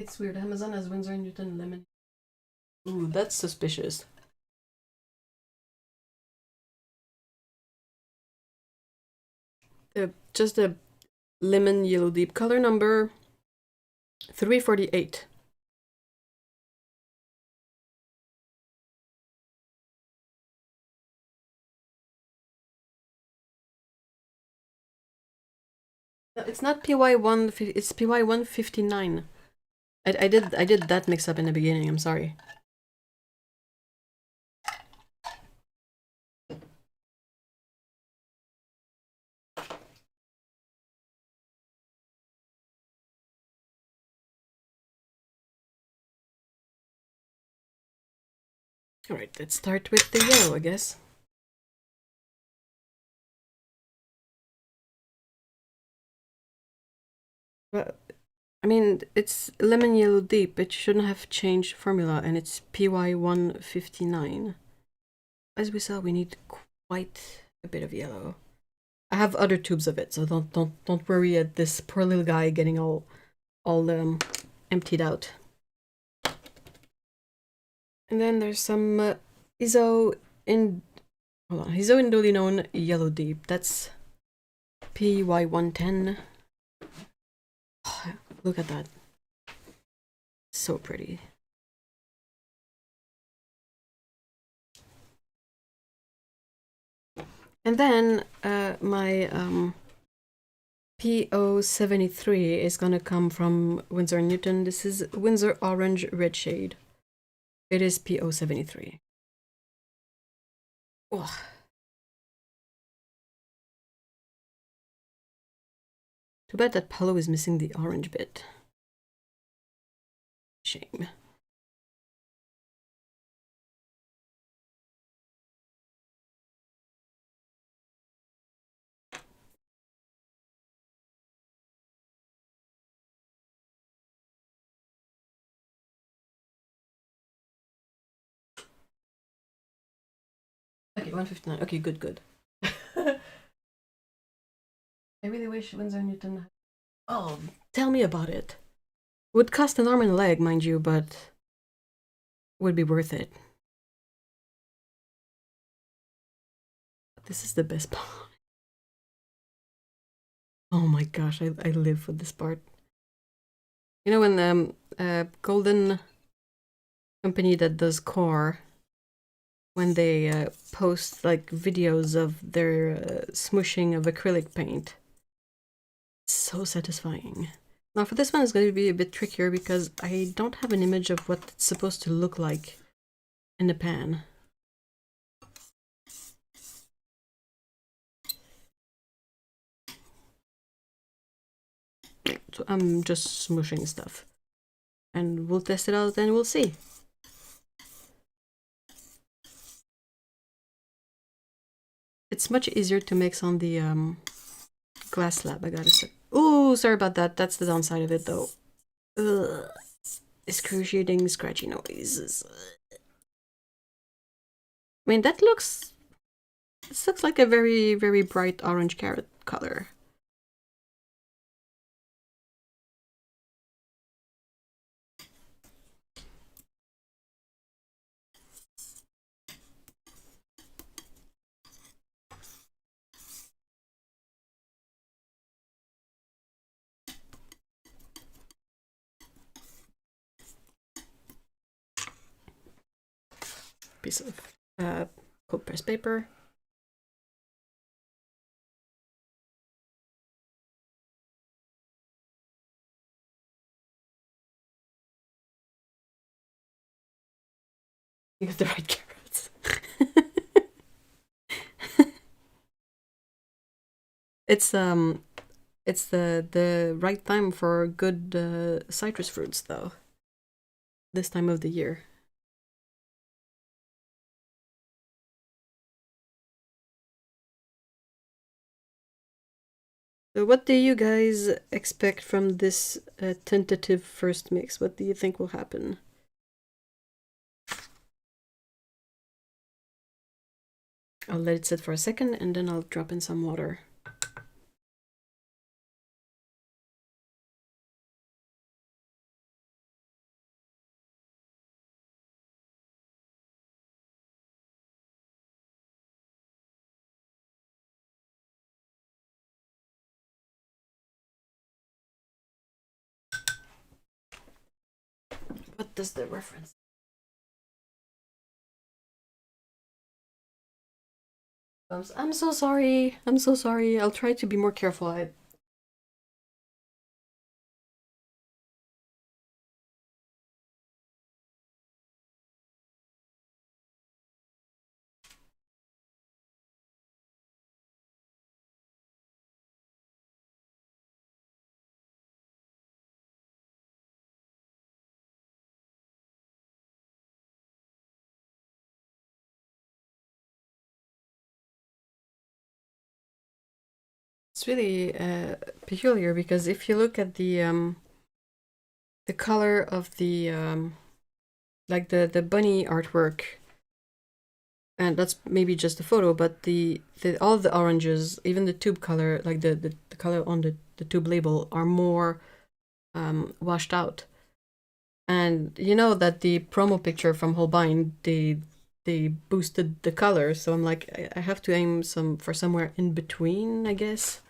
It's weird. Amazon has Winsor & Newton lemon. Ooh, that's suspicious. Just a lemon yellow deep, color number 348. No, it's not PY1, it's PY159. I did that mix up in the beginning, I'm sorry. Alright, let's start with the yellow, I guess. Well, I mean, it's lemon yellow deep. It shouldn't have changed formula, and it's PY159. As we saw, we need quite a bit of yellow. I have other tubes of it, so don't worry at this poor little guy getting all emptied out. And then there's some isoindolinone yellow deep. That's PY110. Oh, look at that. So pretty. And then my PO73 is gonna come from Winsor & Newton. This is Winsor Orange Red Shade. It is PO73. Oh. Too bad that Palo is missing the orange bit. Shame. Okay, 159. Okay, good, good. I really wish Winsor Newton. Oh, tell me about it. Would cost an arm and a leg, mind you, but would be worth it. This is the best part. Oh my gosh, I live for this part. You know, when Golden company that does core, when they post like videos of their smooshing of acrylic paint, it's so satisfying. Now for this one it's going to be a bit trickier because I don't have an image of what it's supposed to look like in the pan. So I'm just smooshing stuff. And we'll test it out and we'll see. It's much easier to mix on the glass slab, I gotta say. Ooh, sorry about that. That's the downside of it though. Ugh. Excruciating scratchy noises. I mean, this looks like a very, very bright orange carrot color. Piece of cold pressed paper. Use the right carrots. It's the right time for good citrus fruits though. This time of the year. So what do you guys expect from this tentative first mix? What do you think will happen? I'll let it sit for a second and then I'll drop in some water. What does the reference? I'm so sorry. I'm so sorry. I'll try to be more careful. It's really peculiar because if you look at the color of the like the bunny artwork, and that's maybe just a photo, but the all the oranges, even the tube color, like the color on the tube label, are more washed out. And you know that the promo picture from Holbein, they boosted the color, so I'm like, I have to aim for somewhere in between, I guess.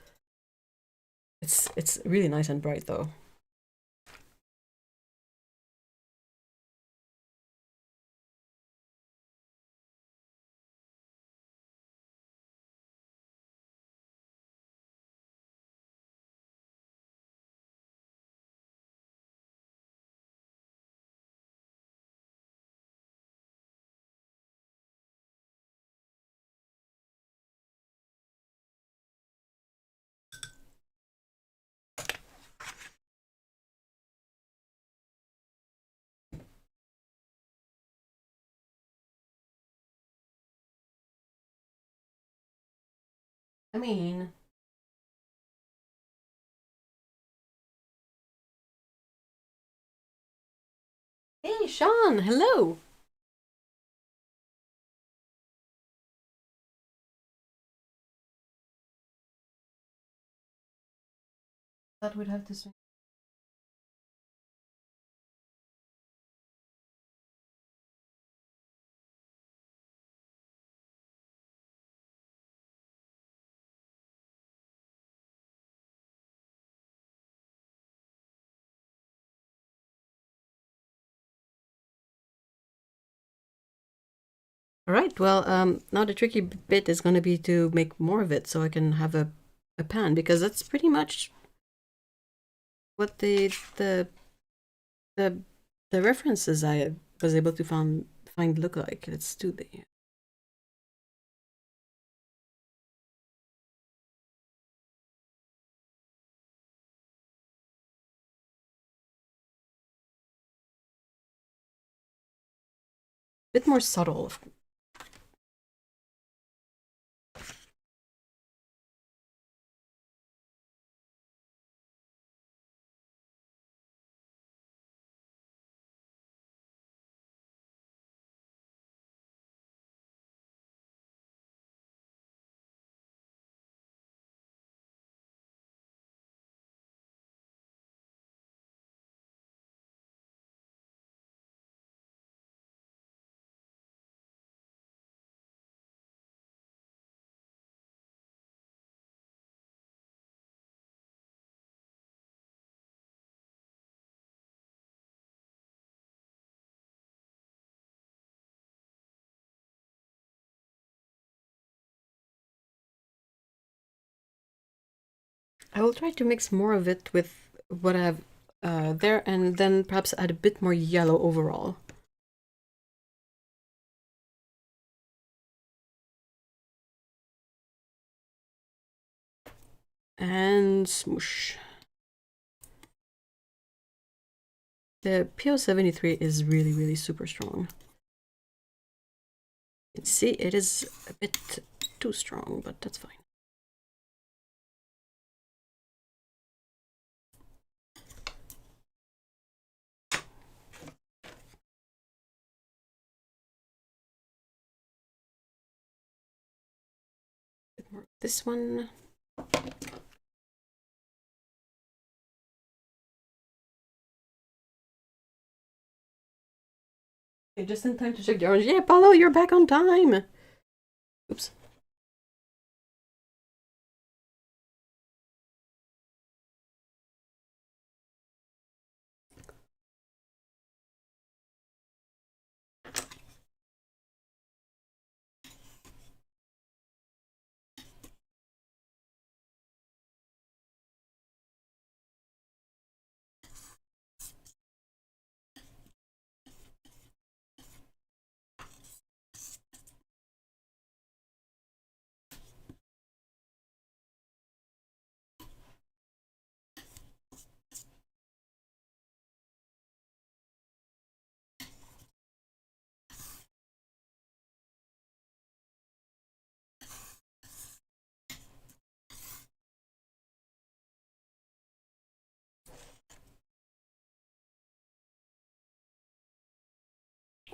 It's really nice and bright though. I mean, hey, Sean, hello. Thought we'd have to swing. All right. Well, now the tricky bit is going to be to make more of it, so I can have a pan, because that's pretty much what the the references I was able to find look like. Let's do the. Bit more subtle. I will try to mix more of it with what I have there, and then perhaps add a bit more yellow overall. And smoosh. The PO73 is really, really super strong. You can see it is a bit too strong, but that's fine. Bit more of this one. Okay, just in time to check the orange. Yeah, Paulo, you're back on time. Oops.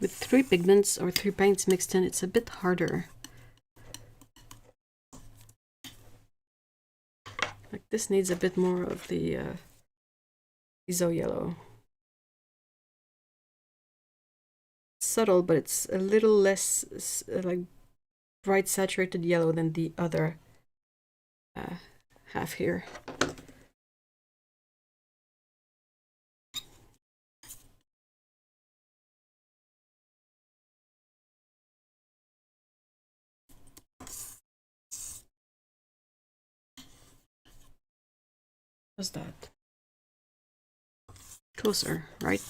With 3 pigments or 3 paints mixed in, it's a bit harder. Like this needs a bit more of the Iso yellow. It's subtle, but it's a little less like bright saturated yellow than the other half here. What's that? Closer, right?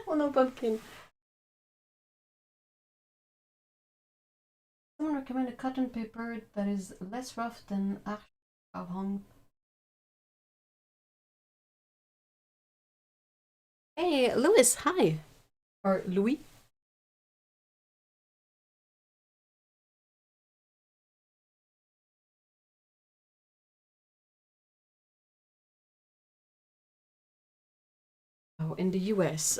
Oh no, pumpkin. Someone recommend a cotton paper that is less rough than Hong. Hey, Louis, hi. Or Louis. Oh, in the US.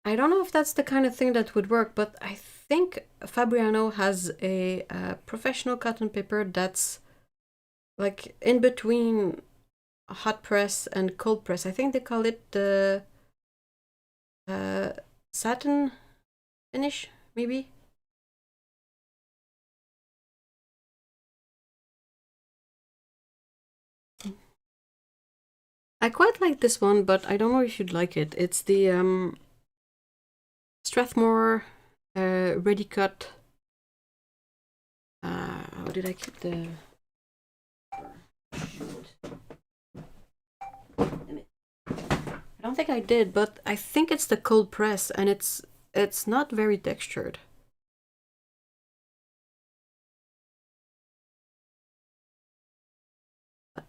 I don't know if that's the kind of thing that would work, but I think Fabriano has a professional cotton paper that's like in between hot press and cold press. I think they call it the satin finish, maybe. I quite like this one, but I don't know if you'd like it. It's the Strathmore Ready Cut. How did I keep the? I don't think I did, but I think it's the cold press, and it's not very textured.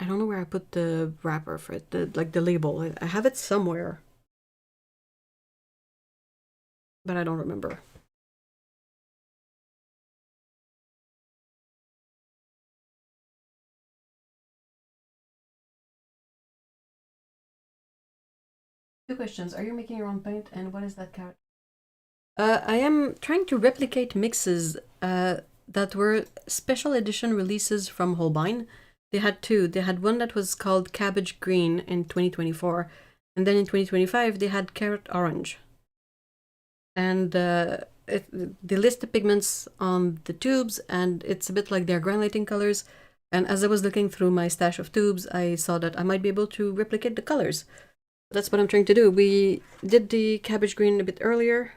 I don't know where I put the wrapper for it, the label. I have it somewhere, but I don't remember. Two questions. Are you making your own paint, and what is that character? I am trying to replicate mixes that were special edition releases from Holbein. They had two. They had one that was called Cabbage Green in 2024, and then in 2025 they had Carrot Orange. And they list the pigments on the tubes, and it's a bit like their granulating colors. And as I was looking through my stash of tubes, I saw that I might be able to replicate the colors. That's what I'm trying to do. We did the Cabbage Green a bit earlier,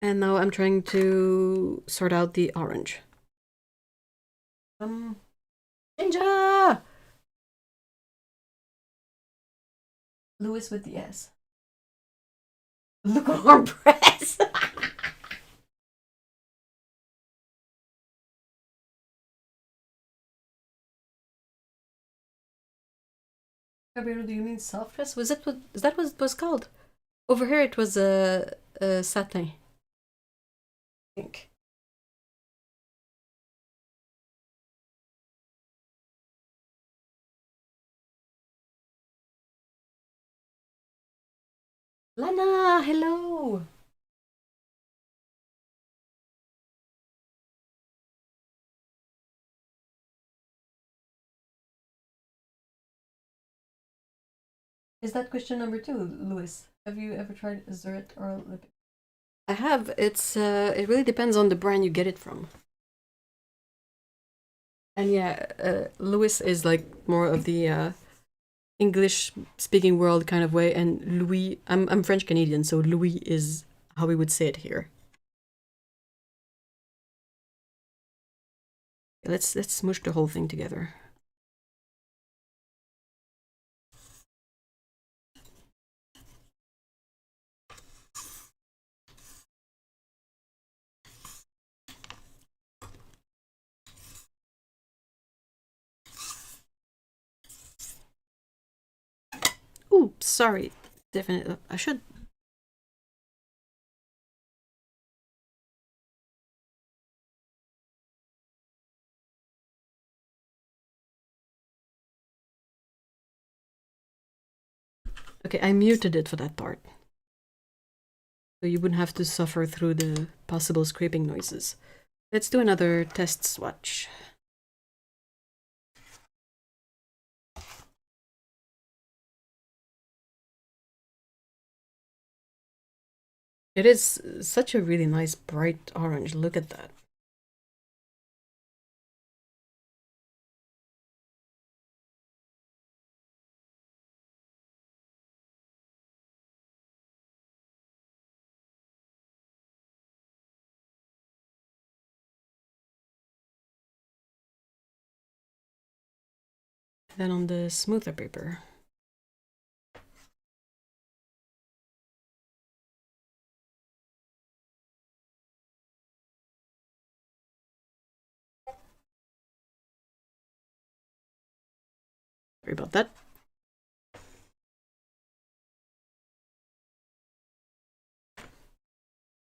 and now I'm trying to sort out the orange. Ninja! Lewis with the S. Lukewarm press! Gabriel, do you mean soft press? Was it what? Is that what it was called? Over here it was a satin. I think. Lana, hello! Is that question number 2, Louis? Have you ever tried Zert or Lip? I have. It really depends on the brand you get it from. And yeah, Louis is like more of the English speaking world kind of way, and Louis, I'm French Canadian, so Louis is how we would say it here. Let's smush the whole thing together. Oops, sorry. Definitely, I should. Okay, I muted it for that part. So you wouldn't have to suffer through the possible scraping noises. Let's do another test swatch. It is such a really nice bright orange. Look at that. than on the smoother paper. Sorry about that.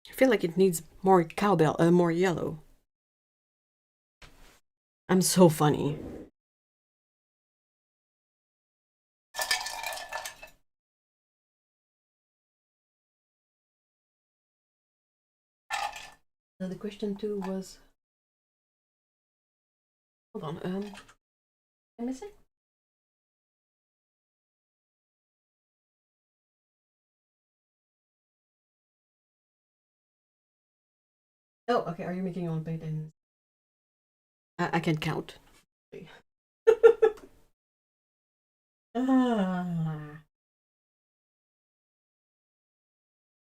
I feel like it needs more cowbell, more yellow. I'm so funny. The question too was, hold on, I miss it? Oh, okay. Are you making your own paintings? I can't count. Ah.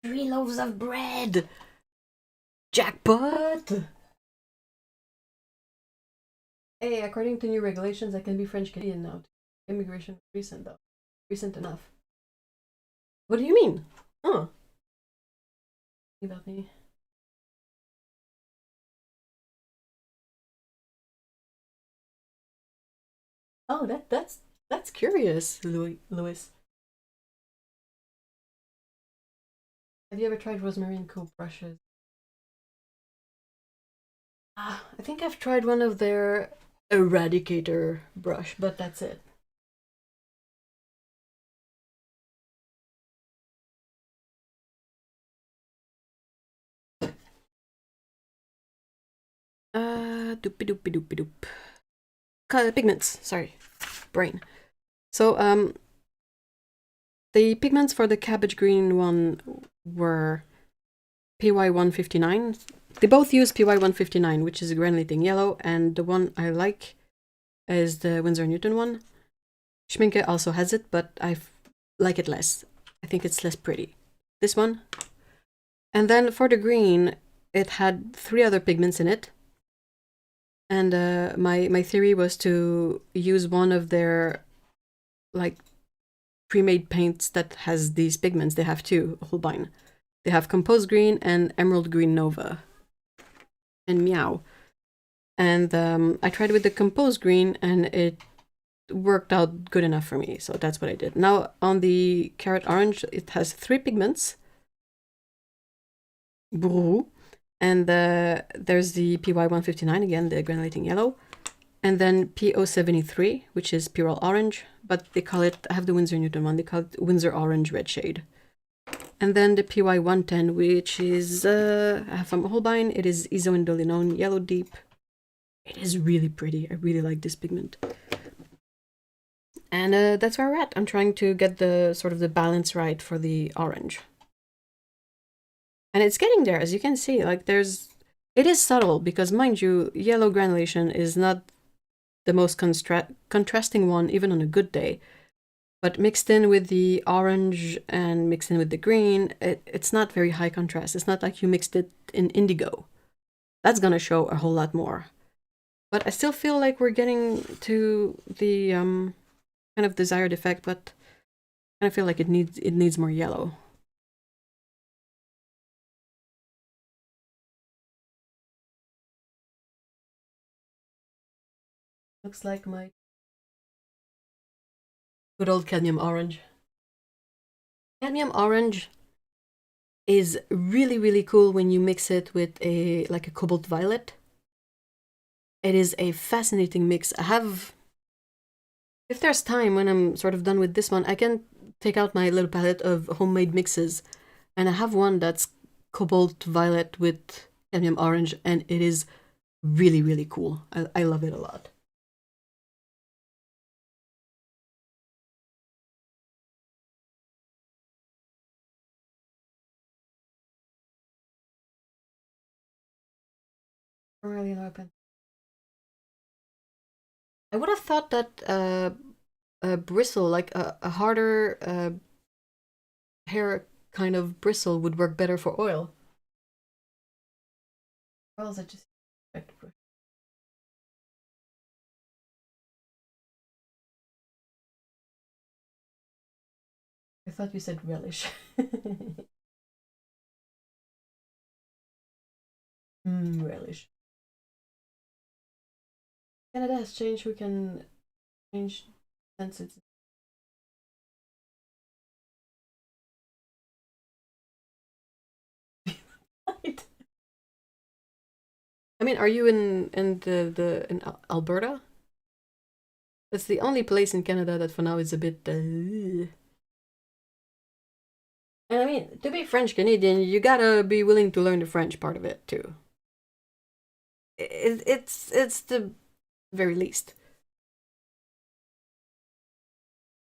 3 loaves of bread! Jackpot! Hey, according to new regulations, I can be French Canadian now. Immigration recent though. Recent enough. What do you mean? Oh. About me. Oh, that's curious, Louis. Have you ever tried Rosemary and Co brushes? I think I've tried one of their Eradicator brush, but that's it. Doopy doopy doopy doop. Pigments, sorry. Brain. So, the pigments for the cabbage green one were PY159. They both use PY159, which is a granulating yellow, and the one I like is the Winsor Newton one. Schminke also has it, but I like it less. I think it's less pretty. This one. And then for the green, it had 3 other pigments in it. And my theory was to use one of their like pre-made paints that has these pigments. They have 2, Holbein. They have Composed Green and Emerald Green Nova. And Meow. And I tried with the Composed Green and it worked out good enough for me. So that's what I did. Now on the Carrot Orange, it has 3 pigments. Brou. And there's the PY159, again, the granulating yellow. And then PO73, which is Pyrrole Orange, but they call it, I have the Winsor Newton one, they call it Winsor Orange Red Shade. And then the PY110, which is from Holbein, it is Isoindolinone Yellow Deep. It is really pretty, I really like this pigment. And that's where we're at. I'm trying to get the sort of the balance right for the orange. And it's getting there, as you can see, like it is subtle, because mind you, yellow granulation is not the most contrasting one, even on a good day. But mixed in with the orange and mixed in with the green, it's not very high contrast. It's not like you mixed it in indigo. That's gonna show a whole lot more. But I still feel like we're getting to the kind of desired effect, but I feel like it needs more yellow. Looks like my good old cadmium orange. Cadmium orange is really, really cool when you mix it with a cobalt violet. It is a fascinating mix. If there's time when I'm sort of done with this one, I can take out my little palette of homemade mixes, and I have one that's cobalt violet with cadmium orange, and it is really, really cool. I love it a lot. I don't really know. I would have thought that a bristle, like a harder hair kind of bristle, would work better for oil. Or else I just thought you said relish. Relish. Canada has changed. We can change since it's. I mean, are you in in Alberta? That's the only place in Canada that for now is a bit. And I mean, to be French Canadian, you gotta be willing to learn the French part of it too. It's the very least.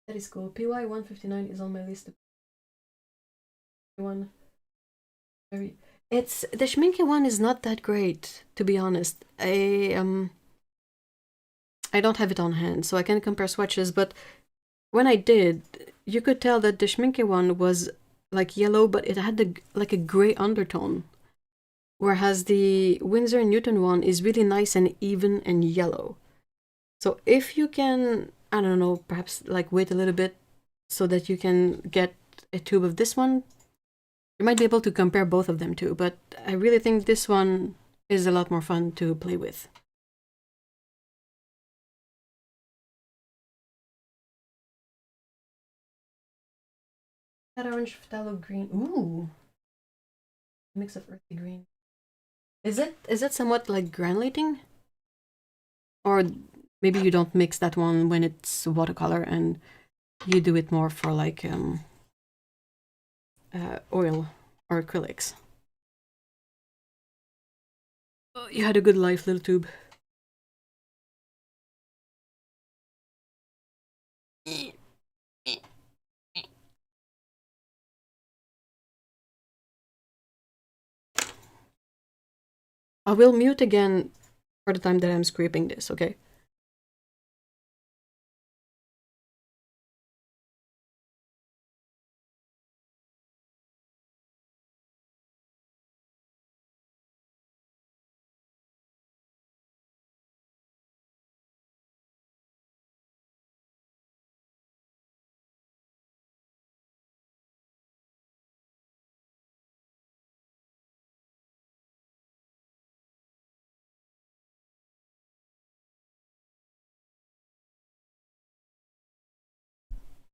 That is cool. PY 159 is on my list. One very. It's the Schminke one is not that great, to be honest. I don't have it on hand, so I can't compare swatches, but when I did, you could tell that the Schminke one was like yellow, but it had like a gray undertone. Whereas the Winsor & Newton one is really nice and even and yellow. So if you can, I don't know, perhaps like wait a little bit so that you can get a tube of this one, you might be able to compare both of them too, but I really think this one is a lot more fun to play with. That orange phthalo green. Ooh. Mix of earthy green. Is it somewhat like granulating? Or maybe you don't mix that one when it's watercolor and you do it more for like oil or acrylics. Oh, you had a good life, little tube. I will mute again for the time that I'm scraping this, okay?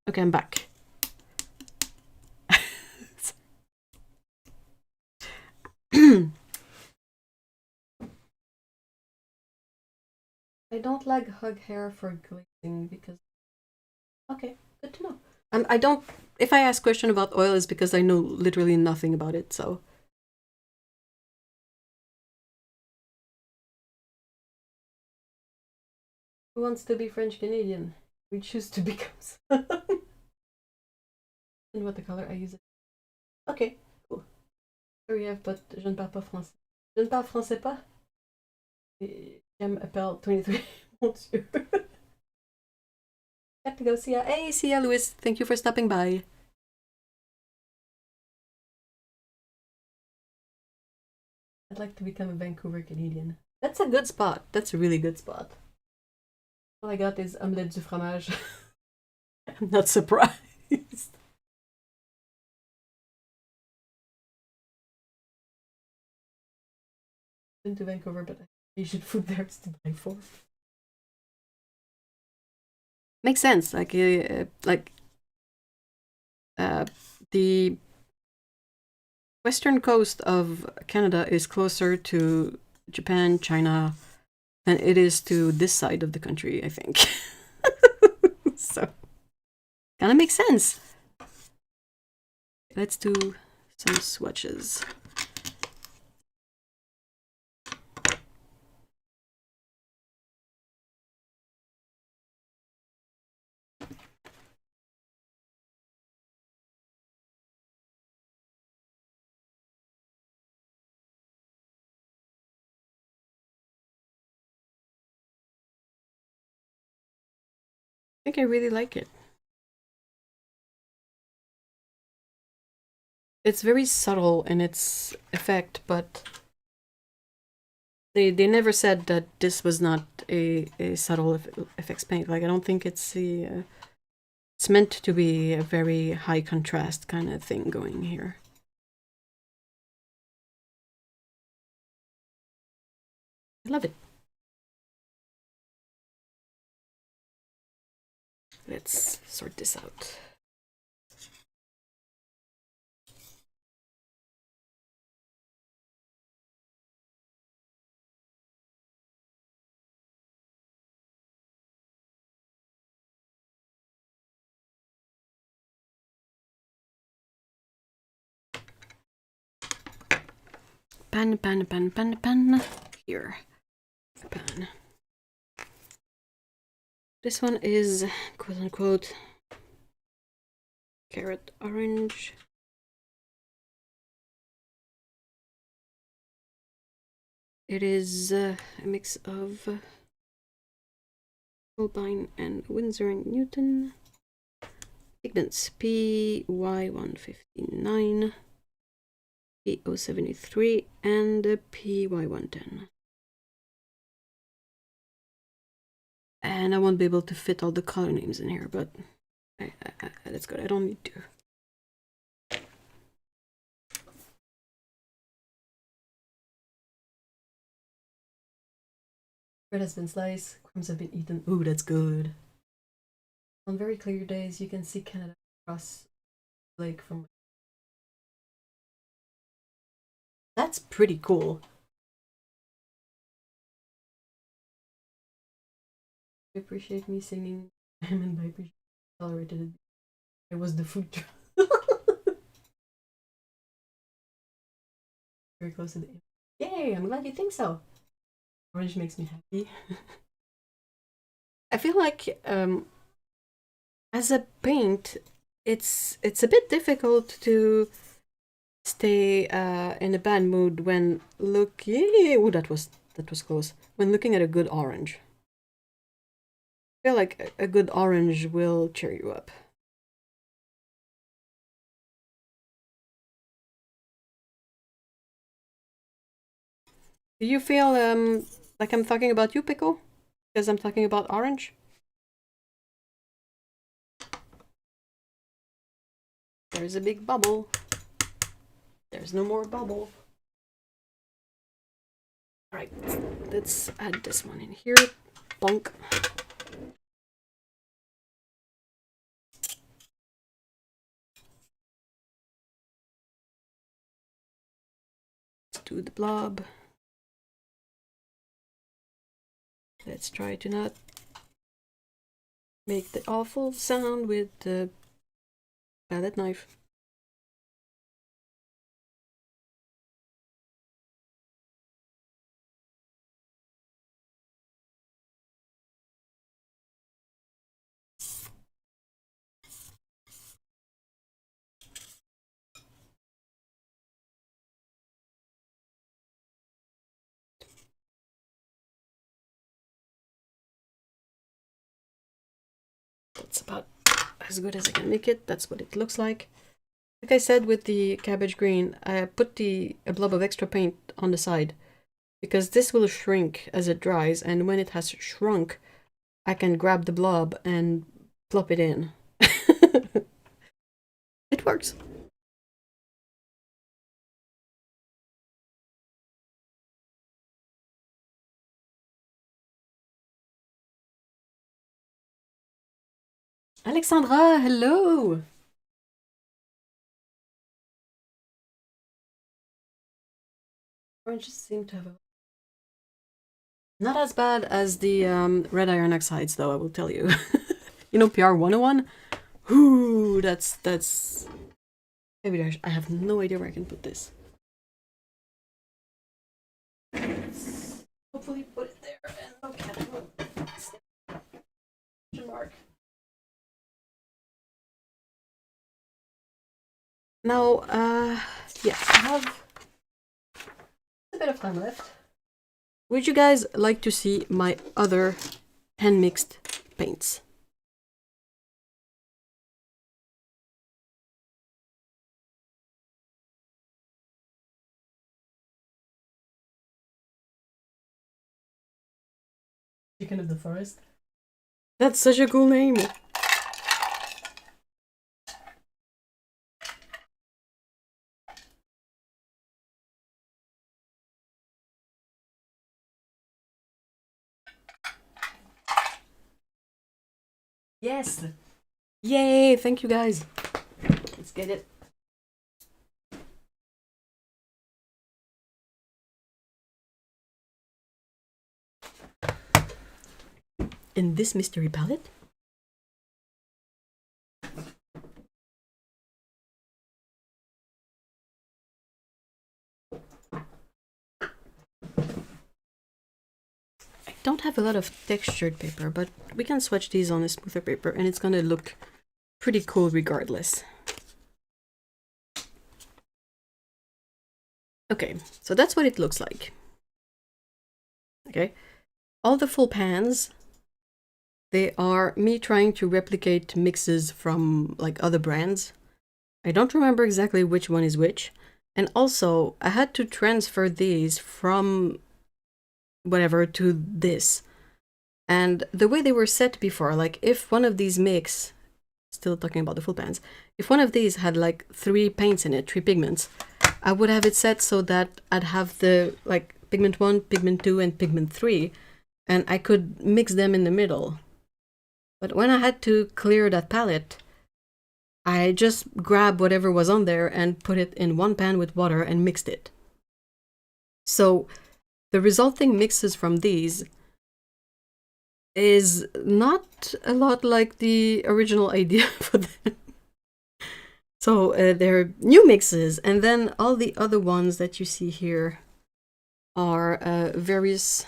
Okay, I'm back. I don't like hug hair for glazing because... Okay, good to know. I don't... If I ask question about oil, it's because I know literally nothing about it, so... Who wants to be French Canadian? We choose to become... And what the color I use it. Okay, cool. Here we have, but je ne parle pas français. Je ne parle français pas. J'aime appelle 23. Mon Dieu. Got to go see ya. Hey, see ya, Louis. Thank you for stopping by. I'd like to become a Vancouver Canadian. That's a good spot. That's a really good spot. All I got is omelette du fromage. I'm not surprised. Been to Vancouver, but Asian food there is to die for. Makes sense. Like the western coast of Canada is closer to Japan, China, than it is to this side of the country, I think. So, kind of makes sense. Let's do some swatches. I think I really like it. It's very subtle in its effect, but they never said that this was not a subtle effects paint. Like, I don't think it's it's meant to be a very high contrast kind of thing going here. I love it. Let's sort this out. Pan. Here. Pan. This one is quote unquote carrot orange. It is a mix of Holbein and Winsor and Newton. Pigments PY159, P073, and PY110. And I won't be able to fit all the color names in here, but that's good. I don't need to. Bread has been sliced, crumbs have been eaten. Ooh, that's good. On very clear days, you can see Canada across the lake from. That's pretty cool. You appreciate me singing and I appreciate tolerated it. It was the food truck. Very close to the end. Yay, I'm glad you think so. Orange makes me happy. I feel like as a paint, it's a bit difficult to stay in a bad mood when ooh, that was close. When looking at a good orange. I feel like a good orange will cheer you up. Do you feel like I'm talking about you, Pickle? Because I'm talking about orange? There's a big bubble. There's no more bubble. Alright, let's add this one in here. Bonk. Let's do the blob. Let's try to not make the awful sound with the palette knife. That's about as good as I can make it. That's what it looks like. Like I said with the cabbage green, I put a blob of extra paint on the side because this will shrink as it dries, and when it has shrunk, I can grab the blob and plop it in. It works. Alexandra, hello! Oranges seem to have a... Not as bad as the red iron oxides, though, I will tell you. You know PR 101? Ooh, that's... Maybe I have no idea where I can put this. Let's hopefully put it there and look at it. Mark. Now, yes, I have a bit of time left. Would you guys like to see my other hand-mixed paints? Chicken of the Forest. That's such a cool name. Yes! Yay! Thank you guys. Let's get it. In this mystery palette. I don't have a lot of textured paper, but we can swatch these on a smoother paper and it's gonna look pretty cool regardless. Okay, so that's what it looks like. Okay, all the full pans, they are me trying to replicate mixes from like other brands. I don't remember exactly which one is which. And also, I had to transfer these from whatever to this. And the way they were set before, like if one of these mix, still talking about the full pans, if one of these had like 3 paints in it, 3 pigments, I would have it set so that I'd have the like pigment 1, pigment 2, and pigment 3, and I could mix them in the middle. But when I had to clear that palette, I just grabbed whatever was on there and put it in one pan with water and mixed it. So the resulting mixes from these is not a lot like the original idea for them. So they're new mixes, and then all the other ones that you see here are various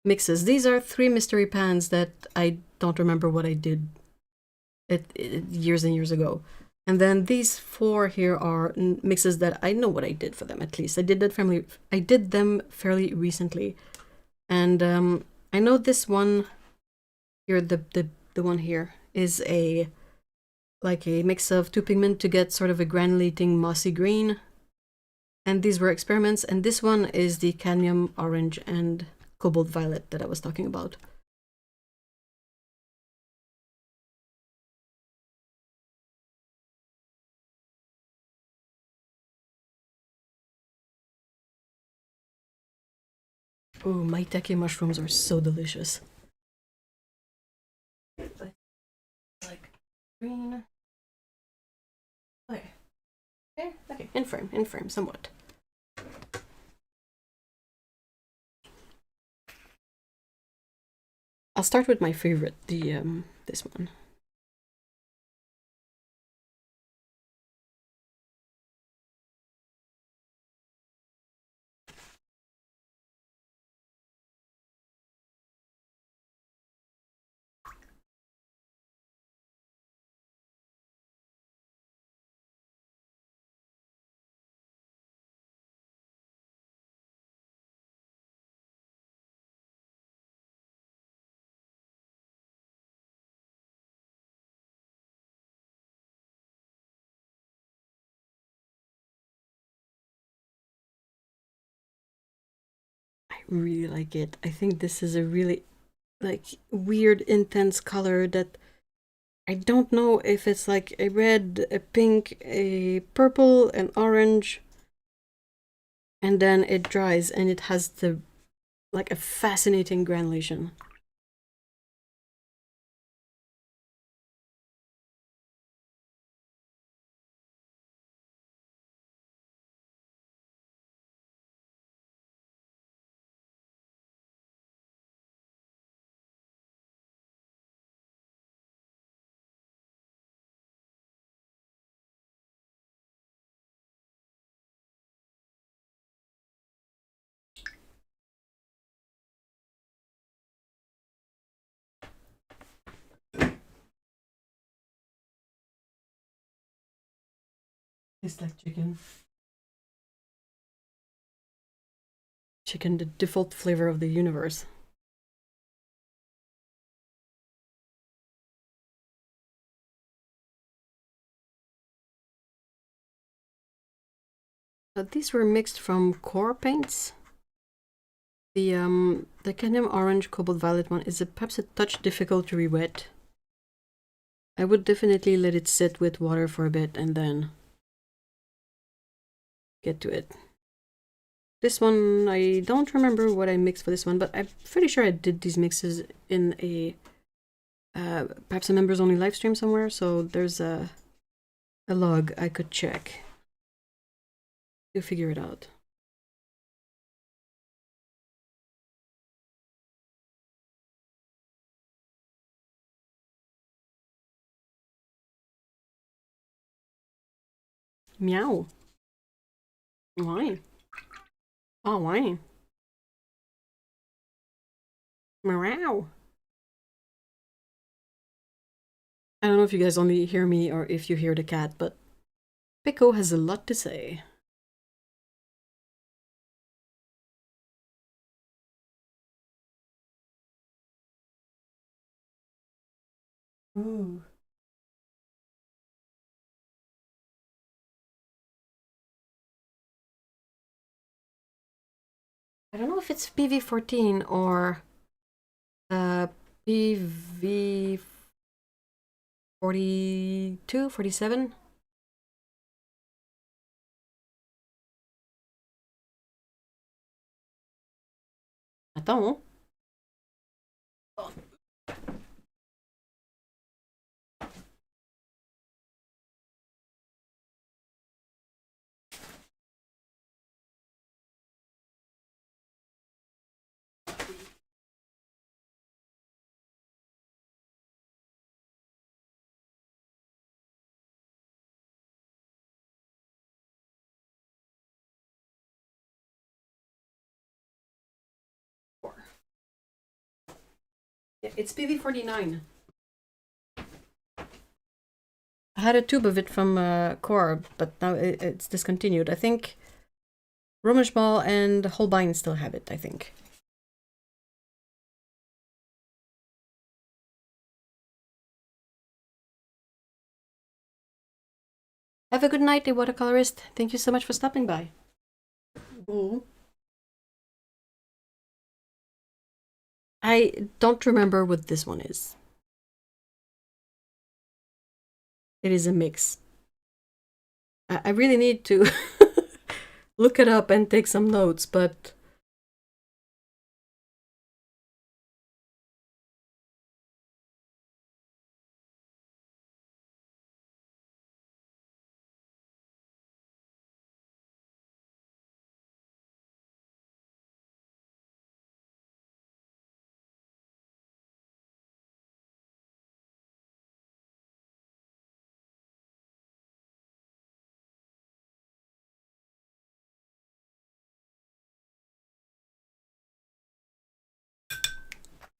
mixes. These are 3 mystery pans that I don't remember what I did years and years ago. And then these 4 here are mixes that I know what I did for them, at least. I did them fairly recently. And I know this one here, the one here, is like a mix of 2 pigment to get sort of a granulating mossy green. And these were experiments, and this one is the cadmium orange and cobalt violet that I was talking about. Oh, maitake mushrooms are so delicious. Like green. Okay. Okay, in frame, somewhat. I'll start with my favorite, the this one. I really like it. I think this is a really like weird intense color that I don't know if it's like a red, a pink, a purple, an orange, and then it dries and it has the like a fascinating granulation. Tastes like chicken. Chicken, the default flavor of the universe. But these were mixed from core paints. The cadmium orange cobalt violet one is perhaps a touch difficult to re-wet. I would definitely let it sit with water for a bit and then get to it. This one, I don't remember what I mixed for this one, but I'm pretty sure I did these mixes in a perhaps a members only live stream somewhere, so there's a log I could check to figure it out. Meow. Why? Oh, why? Meow. I don't know if you guys only hear me or if you hear the cat, but Pico has a lot to say. Ooh. I don't know if it's PV14 or PV42, 47. Attends. Yeah, it's PV49. I had a tube of it from Core, but now it's discontinued. I think Romish Ball and Holbein still have it, I think. Have a good night, the watercolorist. Thank you so much for stopping by. Ooh. I don't remember what this one is. It is a mix. I really need to look it up and take some notes, but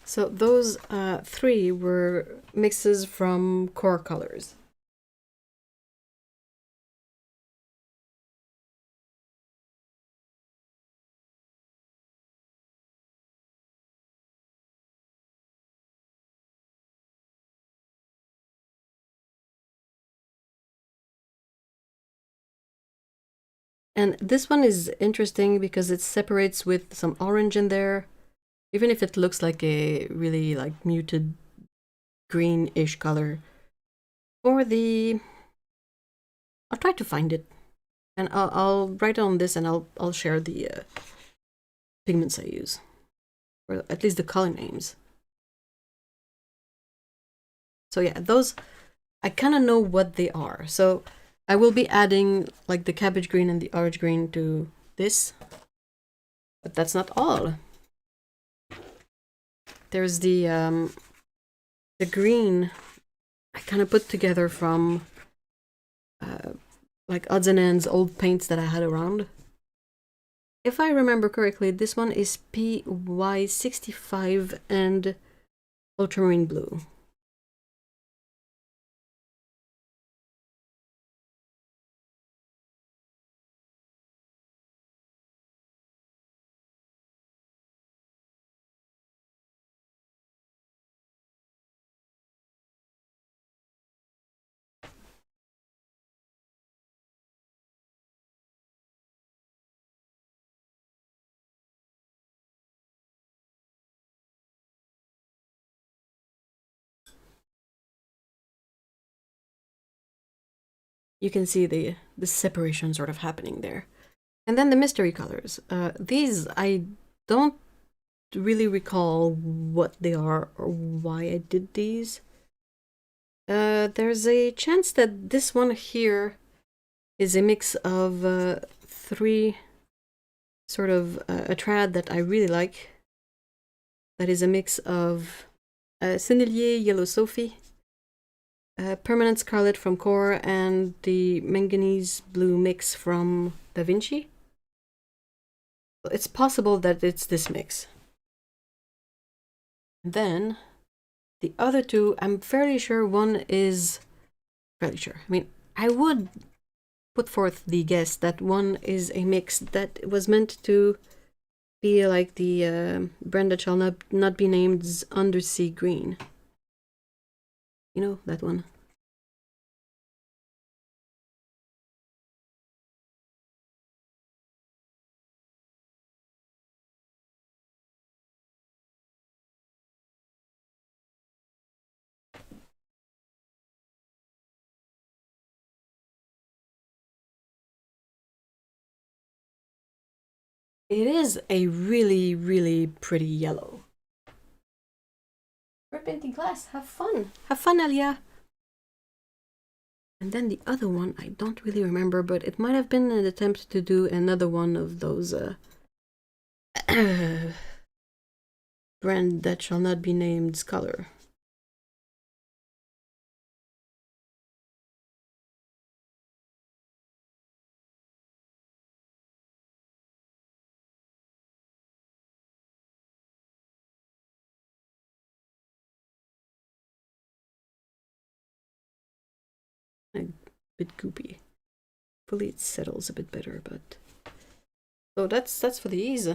so those three were mixes from Core Colors. And this one is interesting because it separates with some orange in there, even if it looks like a really like muted greenish color. For the, I'll try to find it, and I'll write on this, and I'll share the pigments I use, or at least the color names. So yeah, those I kind of know what they are. So I will be adding like the cabbage green and the orange green to this, but that's not all. There's the green I kind of put together from like odds and ends old paints that I had around. If I remember correctly, this one is PY65 and ultramarine blue. You can see the separation sort of happening there. And then the mystery colors. These I don't really recall what they are or why I did these. There's a chance that this one here is a mix of 3 sort of a trad that I really like. That is a mix of Sennelier Yellow Sophie, Permanent Scarlet from Core, and the Manganese Blue mix from Da Vinci. It's possible that it's this mix. And then the other 2, I'm fairly sure one is... I mean, I would put forth the guess that one is a mix that was meant to be like the brand that shall not be named's Undersea Green. You know, that one. It is a really, really pretty yellow. We're painting class. Have fun. Have fun, Elia. And then the other one, I don't really remember, but it might have been an attempt to do another one of those brand that shall not be named's color. A bit goopy. Hopefully it settles a bit better, but... So that's for the ease.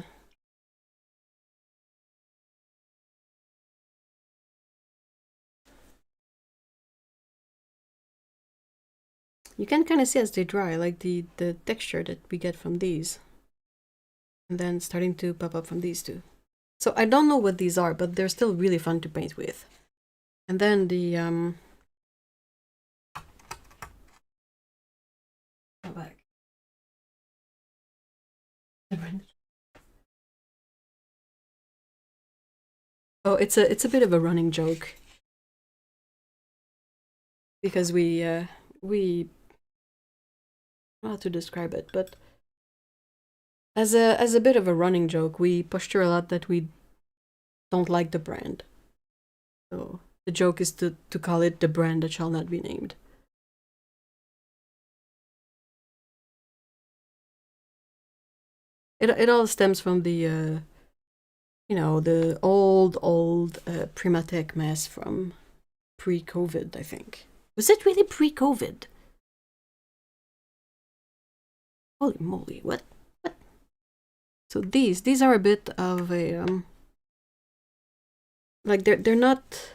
You can kind of see as they dry, like the texture that we get from these. And then starting to pop up from these 2. So I don't know what these are, but they're still really fun to paint with. And then the go back. Oh, it's a bit of a running joke. Because we I don't know how to describe it, but as a bit of a running joke, we posture a lot that we don't like the brand. So the joke is to call it the brand that shall not be named. It all stems from the you know, the old Primatech mess from pre-COVID, I think. Was it really pre-COVID? Holy moly, what? So these are a bit of a like they're not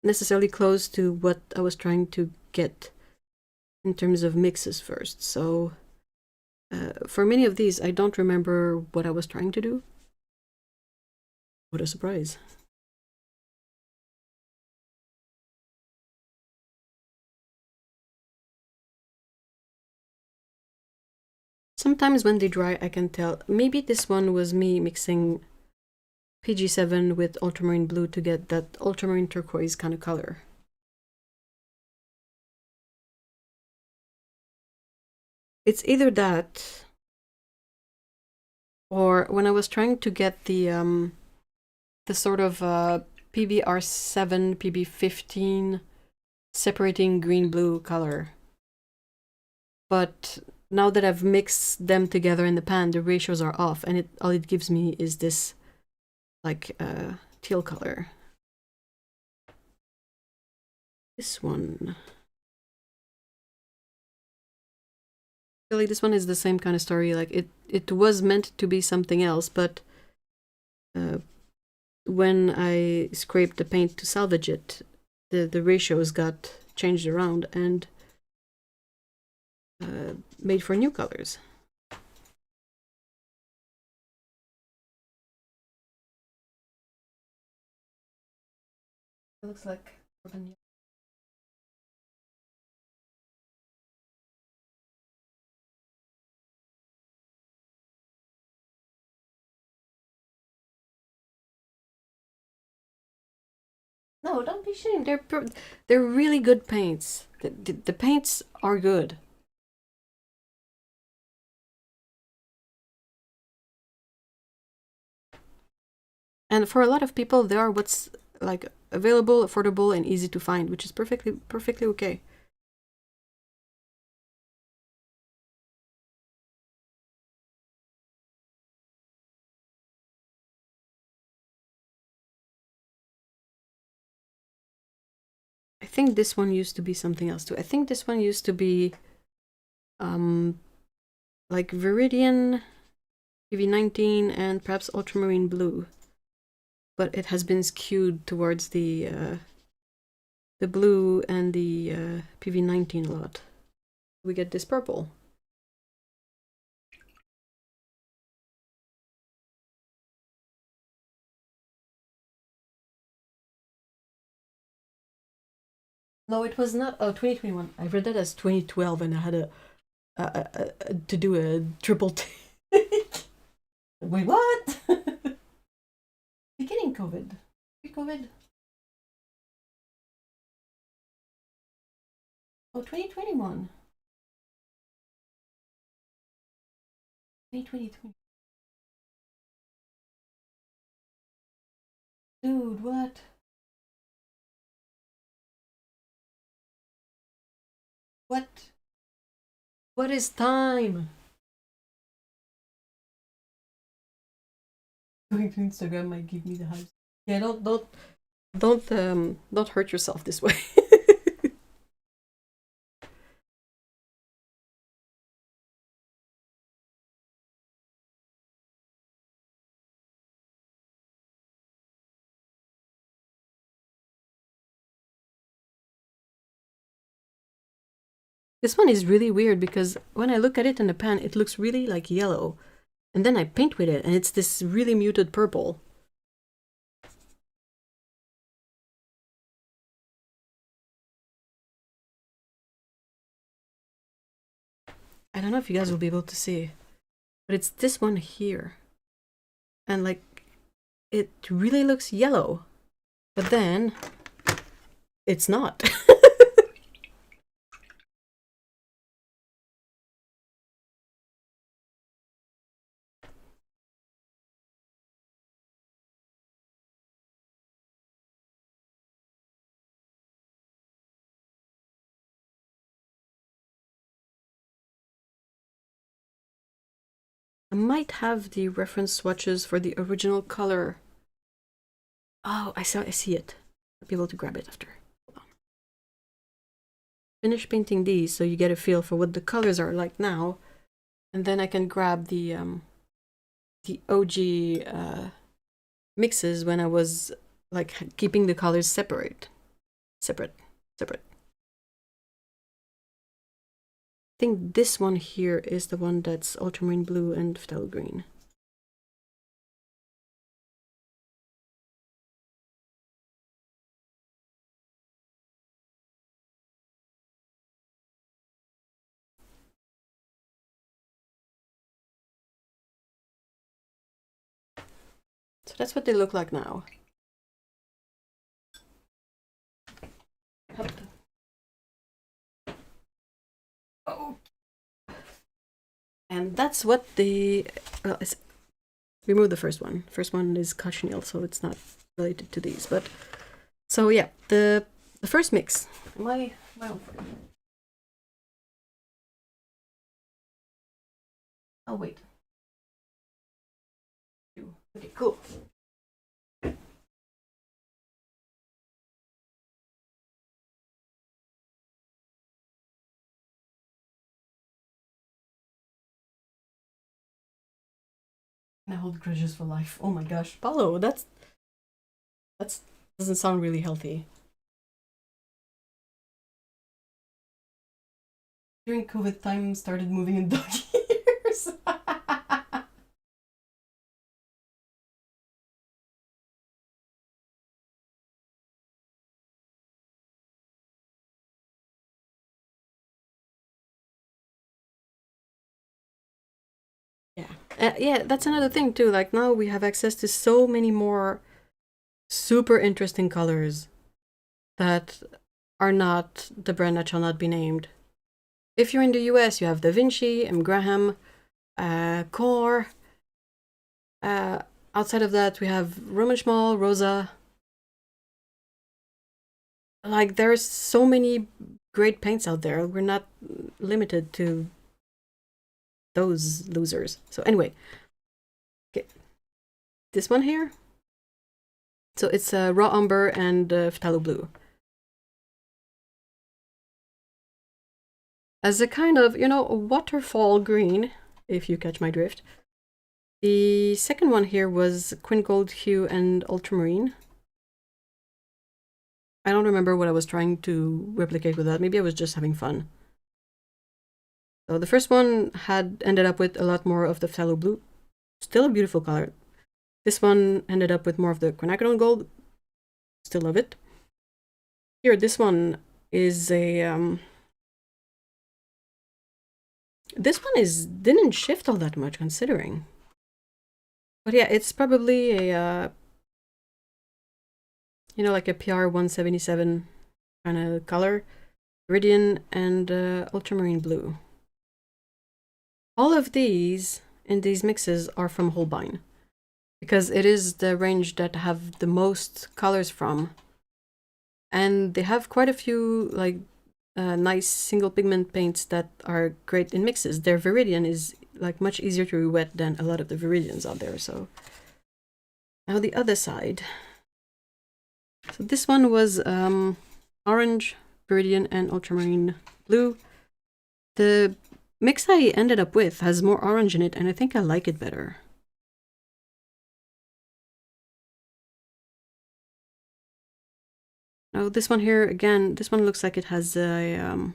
necessarily close to what I was trying to get in terms of mixes first. So for many of these, I don't remember what I was trying to do. What a surprise. Sometimes when they dry, I can tell. Maybe this one was me mixing PG7 with ultramarine blue to get that ultramarine turquoise kind of color. It's either that, or when I was trying to get the sort of PBR7, PB15 separating green-blue color. But now that I've mixed them together in the pan, the ratios are off, and all it gives me is this like teal color. This one. I feel like this one is the same kind of story. Like it was meant to be something else, but when I scraped the paint to salvage it, the ratios got changed around and made for new colors. It looks like No, don't be ashamed. They're really good paints. The paints are good. And for a lot of people, they are what's like available, affordable, and easy to find, which is perfectly okay. I think this one used to be something else too. I think this one used to be like Viridian, PV19, and perhaps Ultramarine Blue. But it has been skewed towards the blue and the PV19 a lot. We get this purple. No, it was not. Oh, 2021. I read that as 2012, and I had to do a triple take. Wait, what? Beginning COVID. Pre-COVID. Oh, 2021. 2023. Dude, what? What? What is time? Going to Instagram might give me the hives. Yeah, don't hurt yourself this way. This one is really weird because when I look at it in the pan, it looks really like yellow. And then I paint with it and it's this really muted purple. I don't know if you guys will be able to see, but it's this one here. And like, it really looks yellow, but then it's not. I might have the reference swatches for the original color. Oh, I see it. I'll be able to grab it after. Hold on. Finish painting these so you get a feel for what the colors are like now. And then I can grab the OG mixes when I was like keeping the colors separate. I think this one here is the one that's ultramarine blue and phthalo green. So that's what they look like now. Oh. And that's what the remove the first one. First one is cochineal, so it's not related to these. But so yeah, the first mix. My own. Oh wait. Okay, cool. I hold grudges for life. Oh my gosh, Paulo, that's doesn't sound really healthy. During COVID time, started moving in dog years. Yeah, that's another thing too. Like now we have access to so many more super interesting colors that are not the brand that shall not be named. If you're in the US, you have Da Vinci, M. Graham, Core. Outside of that, we have Roman Schmal, Rosa. Like, there's so many great paints out there. We're not limited to those losers. So anyway, okay, this one here. So it's Raw Umber and Phthalo Blue. As a kind of, you know, waterfall green, if you catch my drift. The second one here was Quin Gold Hue and Ultramarine. I don't remember what I was trying to replicate with that. Maybe I was just having fun. So the first one had ended up with a lot more of the Phthalo Blue. Still a beautiful color. This one ended up with more of the quinacridone gold. Still love it. Here, this one is a... this one didn't shift all that much, considering. But yeah, it's probably a... you know, like a PR 177 kind of color. Viridian and Ultramarine Blue. All of these in these mixes are from Holbein, because it is the range that have the most colors from, and they have quite a few like nice single pigment paints that are great in mixes. Their Viridian is like much easier to wet than a lot of the Viridians out there. So now the other side. So this one was orange, Viridian, and Ultramarine Blue. The mix I ended up with has more orange in it, and I think I like it better. Oh, this one here, again, this one looks like it has a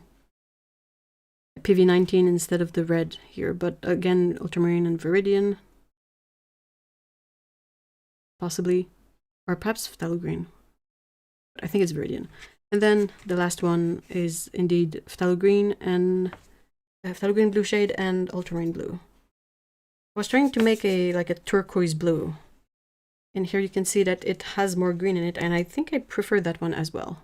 PV19 instead of the red here, but again, Ultramarine and Viridian. Possibly. Or perhaps Phthalo Green. I think it's Viridian. And then the last one is indeed Phthalo Green and Phthalo Green Blue shade and Ultramarine Blue. I was trying to make a like a turquoise blue. And here you can see that it has more green in it, and I think I prefer that one as well.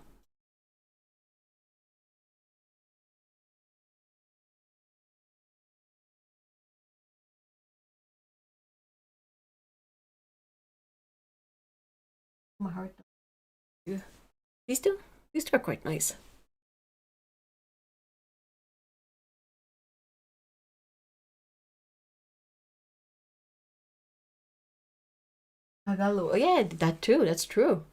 My heart. These two are quite nice. Hagalo. Oh yeah, that too. That's true.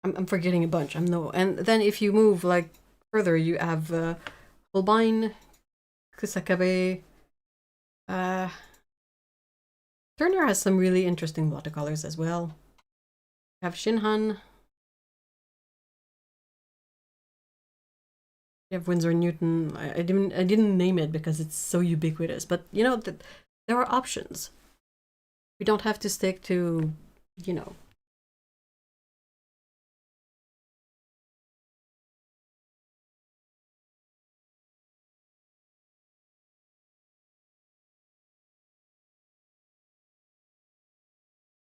I'm forgetting a bunch. I'm no. And then if you move like further, you have Holbein, Kusakabe. Turner has some really interesting watercolors as well. You have Shinhan. You have Winsor Newton. I didn't name it because it's so ubiquitous. But you know that there are options. We don't have to stick to, you know.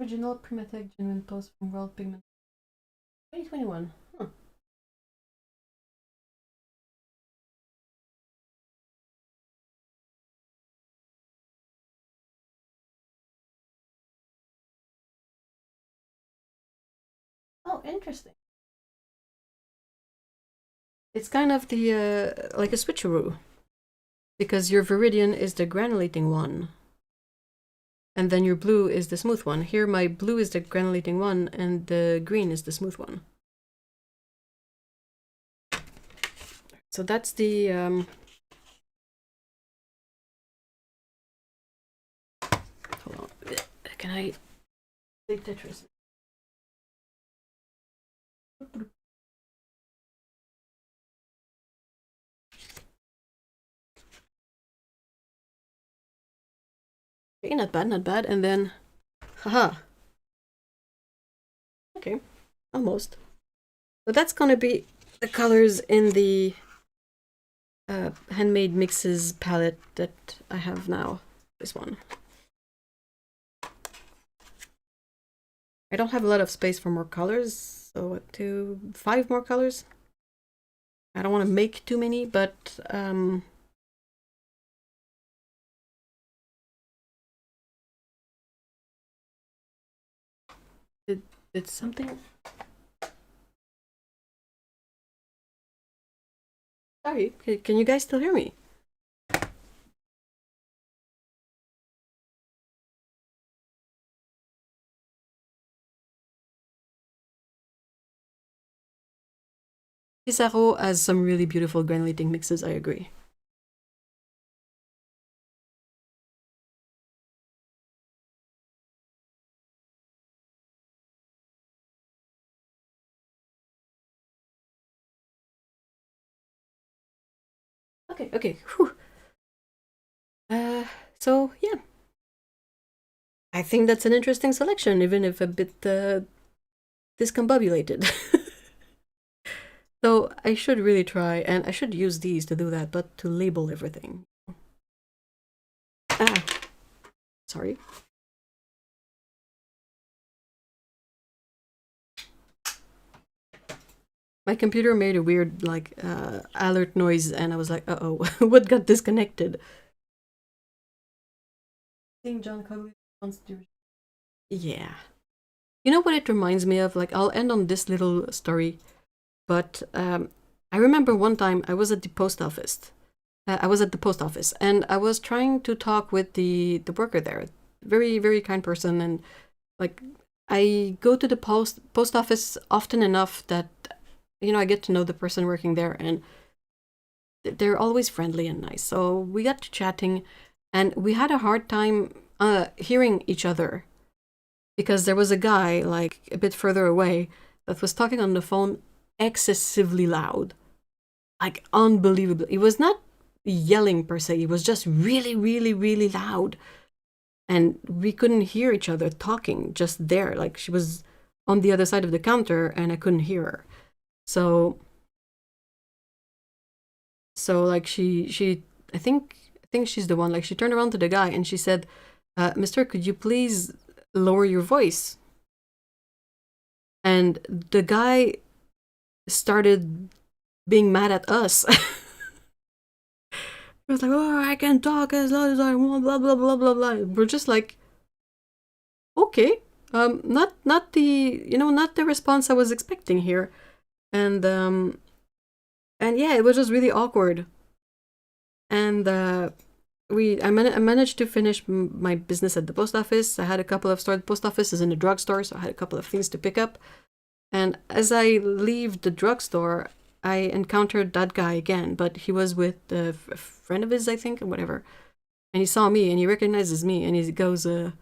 Original Primatech Genuine Post from World Pigment 2021. Huh. Oh, interesting. It's kind of the like a switcheroo, because your Viridian is the granulating one, and then your blue is the smooth one. Here, my blue is the granulating one, and the green is the smooth one. So that's the hold on. Can I take Tetris? Okay, not bad, not bad. And then, haha. Okay, almost. So that's gonna be the colors in the handmade mixes palette that I have now. This one. I don't have a lot of space for more colors, so up to 5 more colors. I don't want to make too many, but did something? Sorry, can you guys still hear me? Pizarro has some really beautiful granulating mixes, I agree. Okay. Whew. So yeah, I think that's an interesting selection, even if a bit discombobulated. So I should really try, and I should use these to do that, but to label everything. Ah, sorry. My computer made a weird like alert noise, and I was like, "Uh-oh, what got disconnected?" Seeing John Cogley wants to. Yeah. You know what it reminds me of? Like, I'll end on this little story, but I remember one time I was at the post office. I was at the post office, and I was trying to talk with the worker there. Very, very kind person, and like I go to the post office often enough that I get to know the person working there, and they're always friendly and nice. So we got to chatting, and we had a hard time hearing each other because there was a guy like a bit further away that was talking on the phone excessively loud, like unbelievable. He was not yelling per se, he was just really, really, really loud, and we couldn't hear each other talking just there. Like she was on the other side of the counter, and I couldn't hear her. So like she I think she's the one. Like she turned around to the guy and she said, "Mister, could you please lower your voice?" And the guy started being mad at us. He was like, "Oh, I can talk as loud as I want, blah blah blah blah blah." We're just like, okay, not the not the response I was expecting here, and yeah, it was just really awkward. And I managed to finish my business at the post office. I had a couple of post offices in the drugstore, so I had a couple of things to pick up. And as I leave the drugstore, I encountered that guy again, but he was with a friend of his, I think, or whatever. And he saw me, and he recognizes me, and he goes, "Oh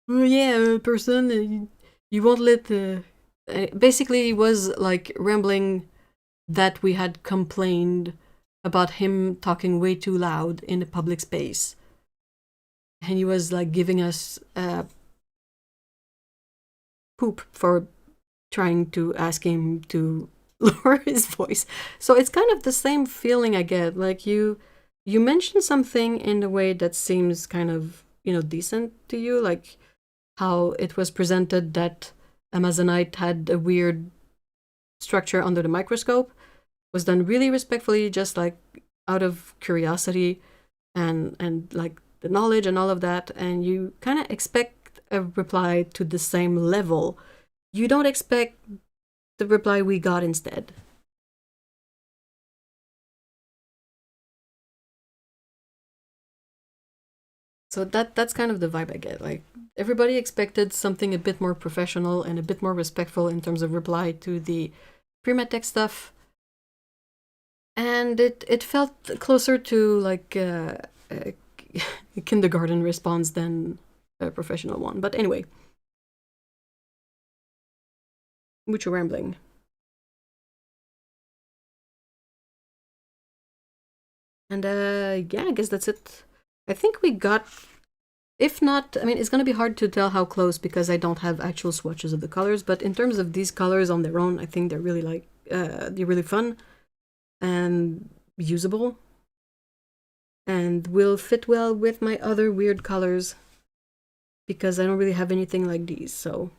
yeah, person, you won't let." Basically, he was like rambling that we had complained about him talking way too loud in a public space, and he was like giving us poop for trying to ask him to lower his voice. So it's kind of the same feeling I get. Like you mention something in a way that seems kind of decent to you, like how it was presented that Amazonite had a weird structure under the microscope, was done really respectfully, just like out of curiosity and like the knowledge and all of that, and you kind of expect a reply to the same level. You don't expect the reply we got instead. So that's kind of the vibe I get. Like everybody expected something a bit more professional and a bit more respectful in terms of reply to the pre-med tech stuff, and it felt closer to like a kindergarten response than a professional one. But anyway, mucho rambling. And yeah, I guess that's it. I think we got, if not, I mean, it's going to be hard to tell how close because I don't have actual swatches of the colors, but in terms of these colors on their own, I think they're really they're really fun and usable and will fit well with my other weird colors because I don't really have anything like these. So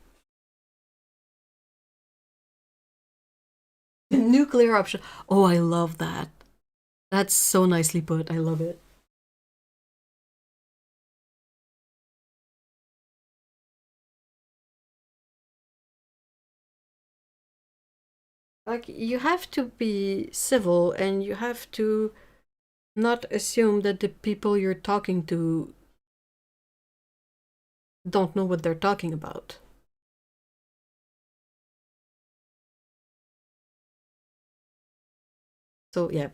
nuclear option. Oh, I love that. That's so nicely put. I love it. Like, you have to be civil and you have to not assume that the people you're talking to don't know what they're talking about. So yeah,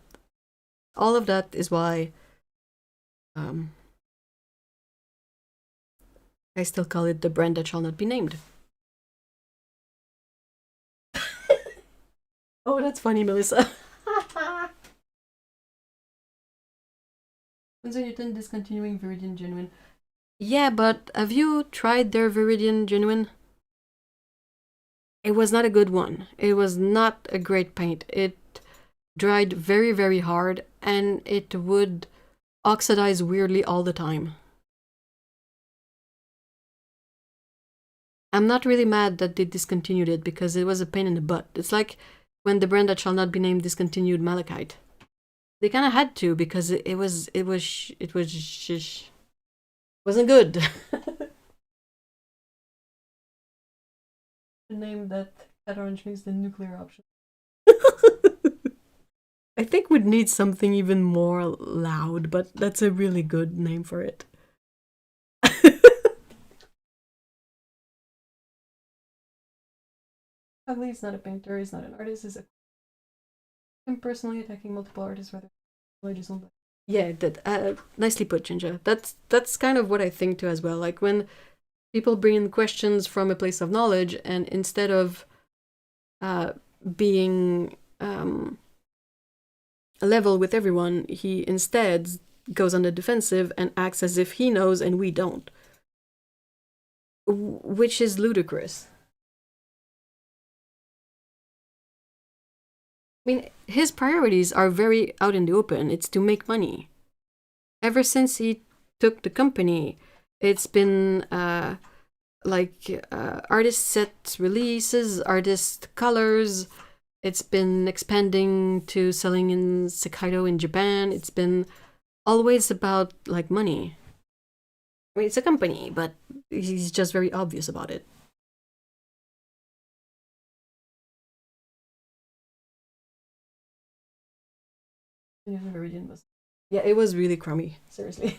all of that is why I still call it the brand that shall not be named. Oh, that's funny, Melissa. Winsor Newton discontinuing Viridian Genuine. Yeah, but have you tried their Viridian Genuine? It was not a good one. It was not a great paint. It dried very, very hard, and it would oxidize weirdly all the time. I'm not really mad that they discontinued it because it was a pain in the butt. It's like when the brand that shall not be named discontinued Malachite. They kind of had to because it wasn't good. The name that orange means the nuclear option. I think we'd need something even more loud, but that's a really good name for it. Ugly is not a painter, he's not an artist, he's him personally attacking multiple artists rather than. Yeah, that nicely put, Ginger. That's kind of what I think too as well. Like when people bring in questions from a place of knowledge, and instead of being level with everyone, he instead goes on the defensive and acts as if he knows and we don't, which is ludicrous. I mean, his priorities are very out in the open. It's to make money. Ever since he took the company, it's been artist set releases, artist colors. It's been expanding to selling in Sekaido in Japan. It's been always about like money. I mean, it's a company, but he's just very obvious about it. Yeah, it was really crummy, seriously.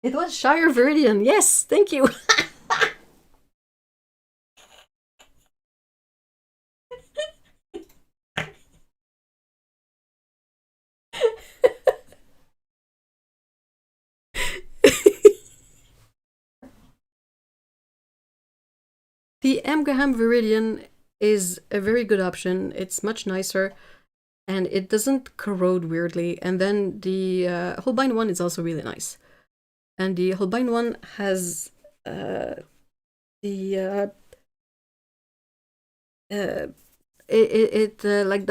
It was Shire Viridian, yes, thank you. The M. Graham Viridian is a very good option. It's much nicer and it doesn't corrode weirdly. And then the Holbein one is also really nice. And the Holbein one has like the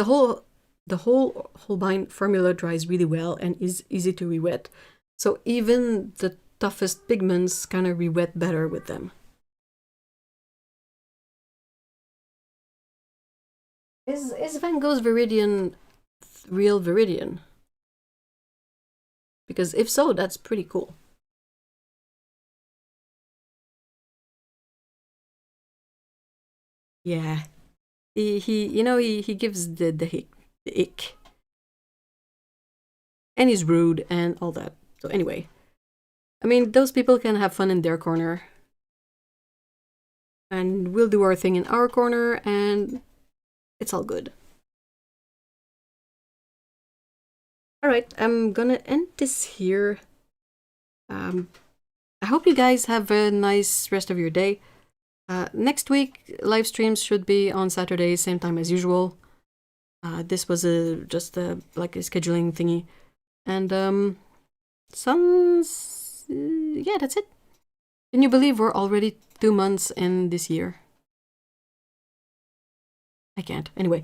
whole Holbein formula dries really well and is easy to re-wet. So even the toughest pigments kind of re-wet better with them. Is Van Gogh's Viridian real Viridian? Because if so, that's pretty cool. Yeah. He gives the ick. And he's rude and all that. So anyway. I mean, those people can have fun in their corner. And we'll do our thing in our corner, and it's all good. Alright, I'm gonna end this here. I hope you guys have a nice rest of your day. Next week, live streams should be on Saturday, same time as usual. This was just a scheduling thingy. And, yeah, that's it. Can you believe we're already 2 months in this year? I can't. Anyway,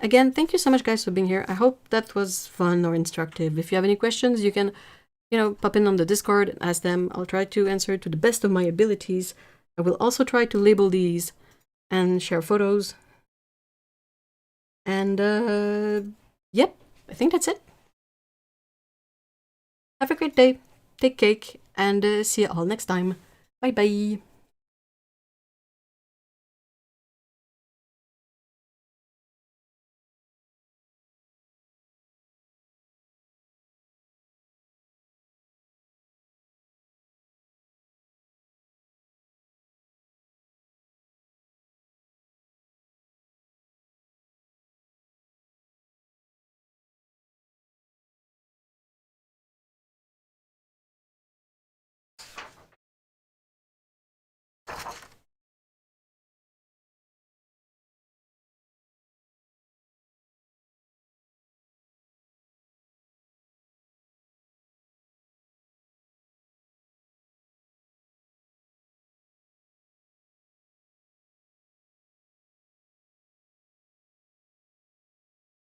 again, thank you so much, guys, for being here. I hope that was fun or instructive. If you have any questions, you can, pop in on the Discord and ask them. I'll try to answer to the best of my abilities. I will also try to label these and share photos. And yep, I think that's it. Have a great day, take cake, and see you all next time. Bye bye.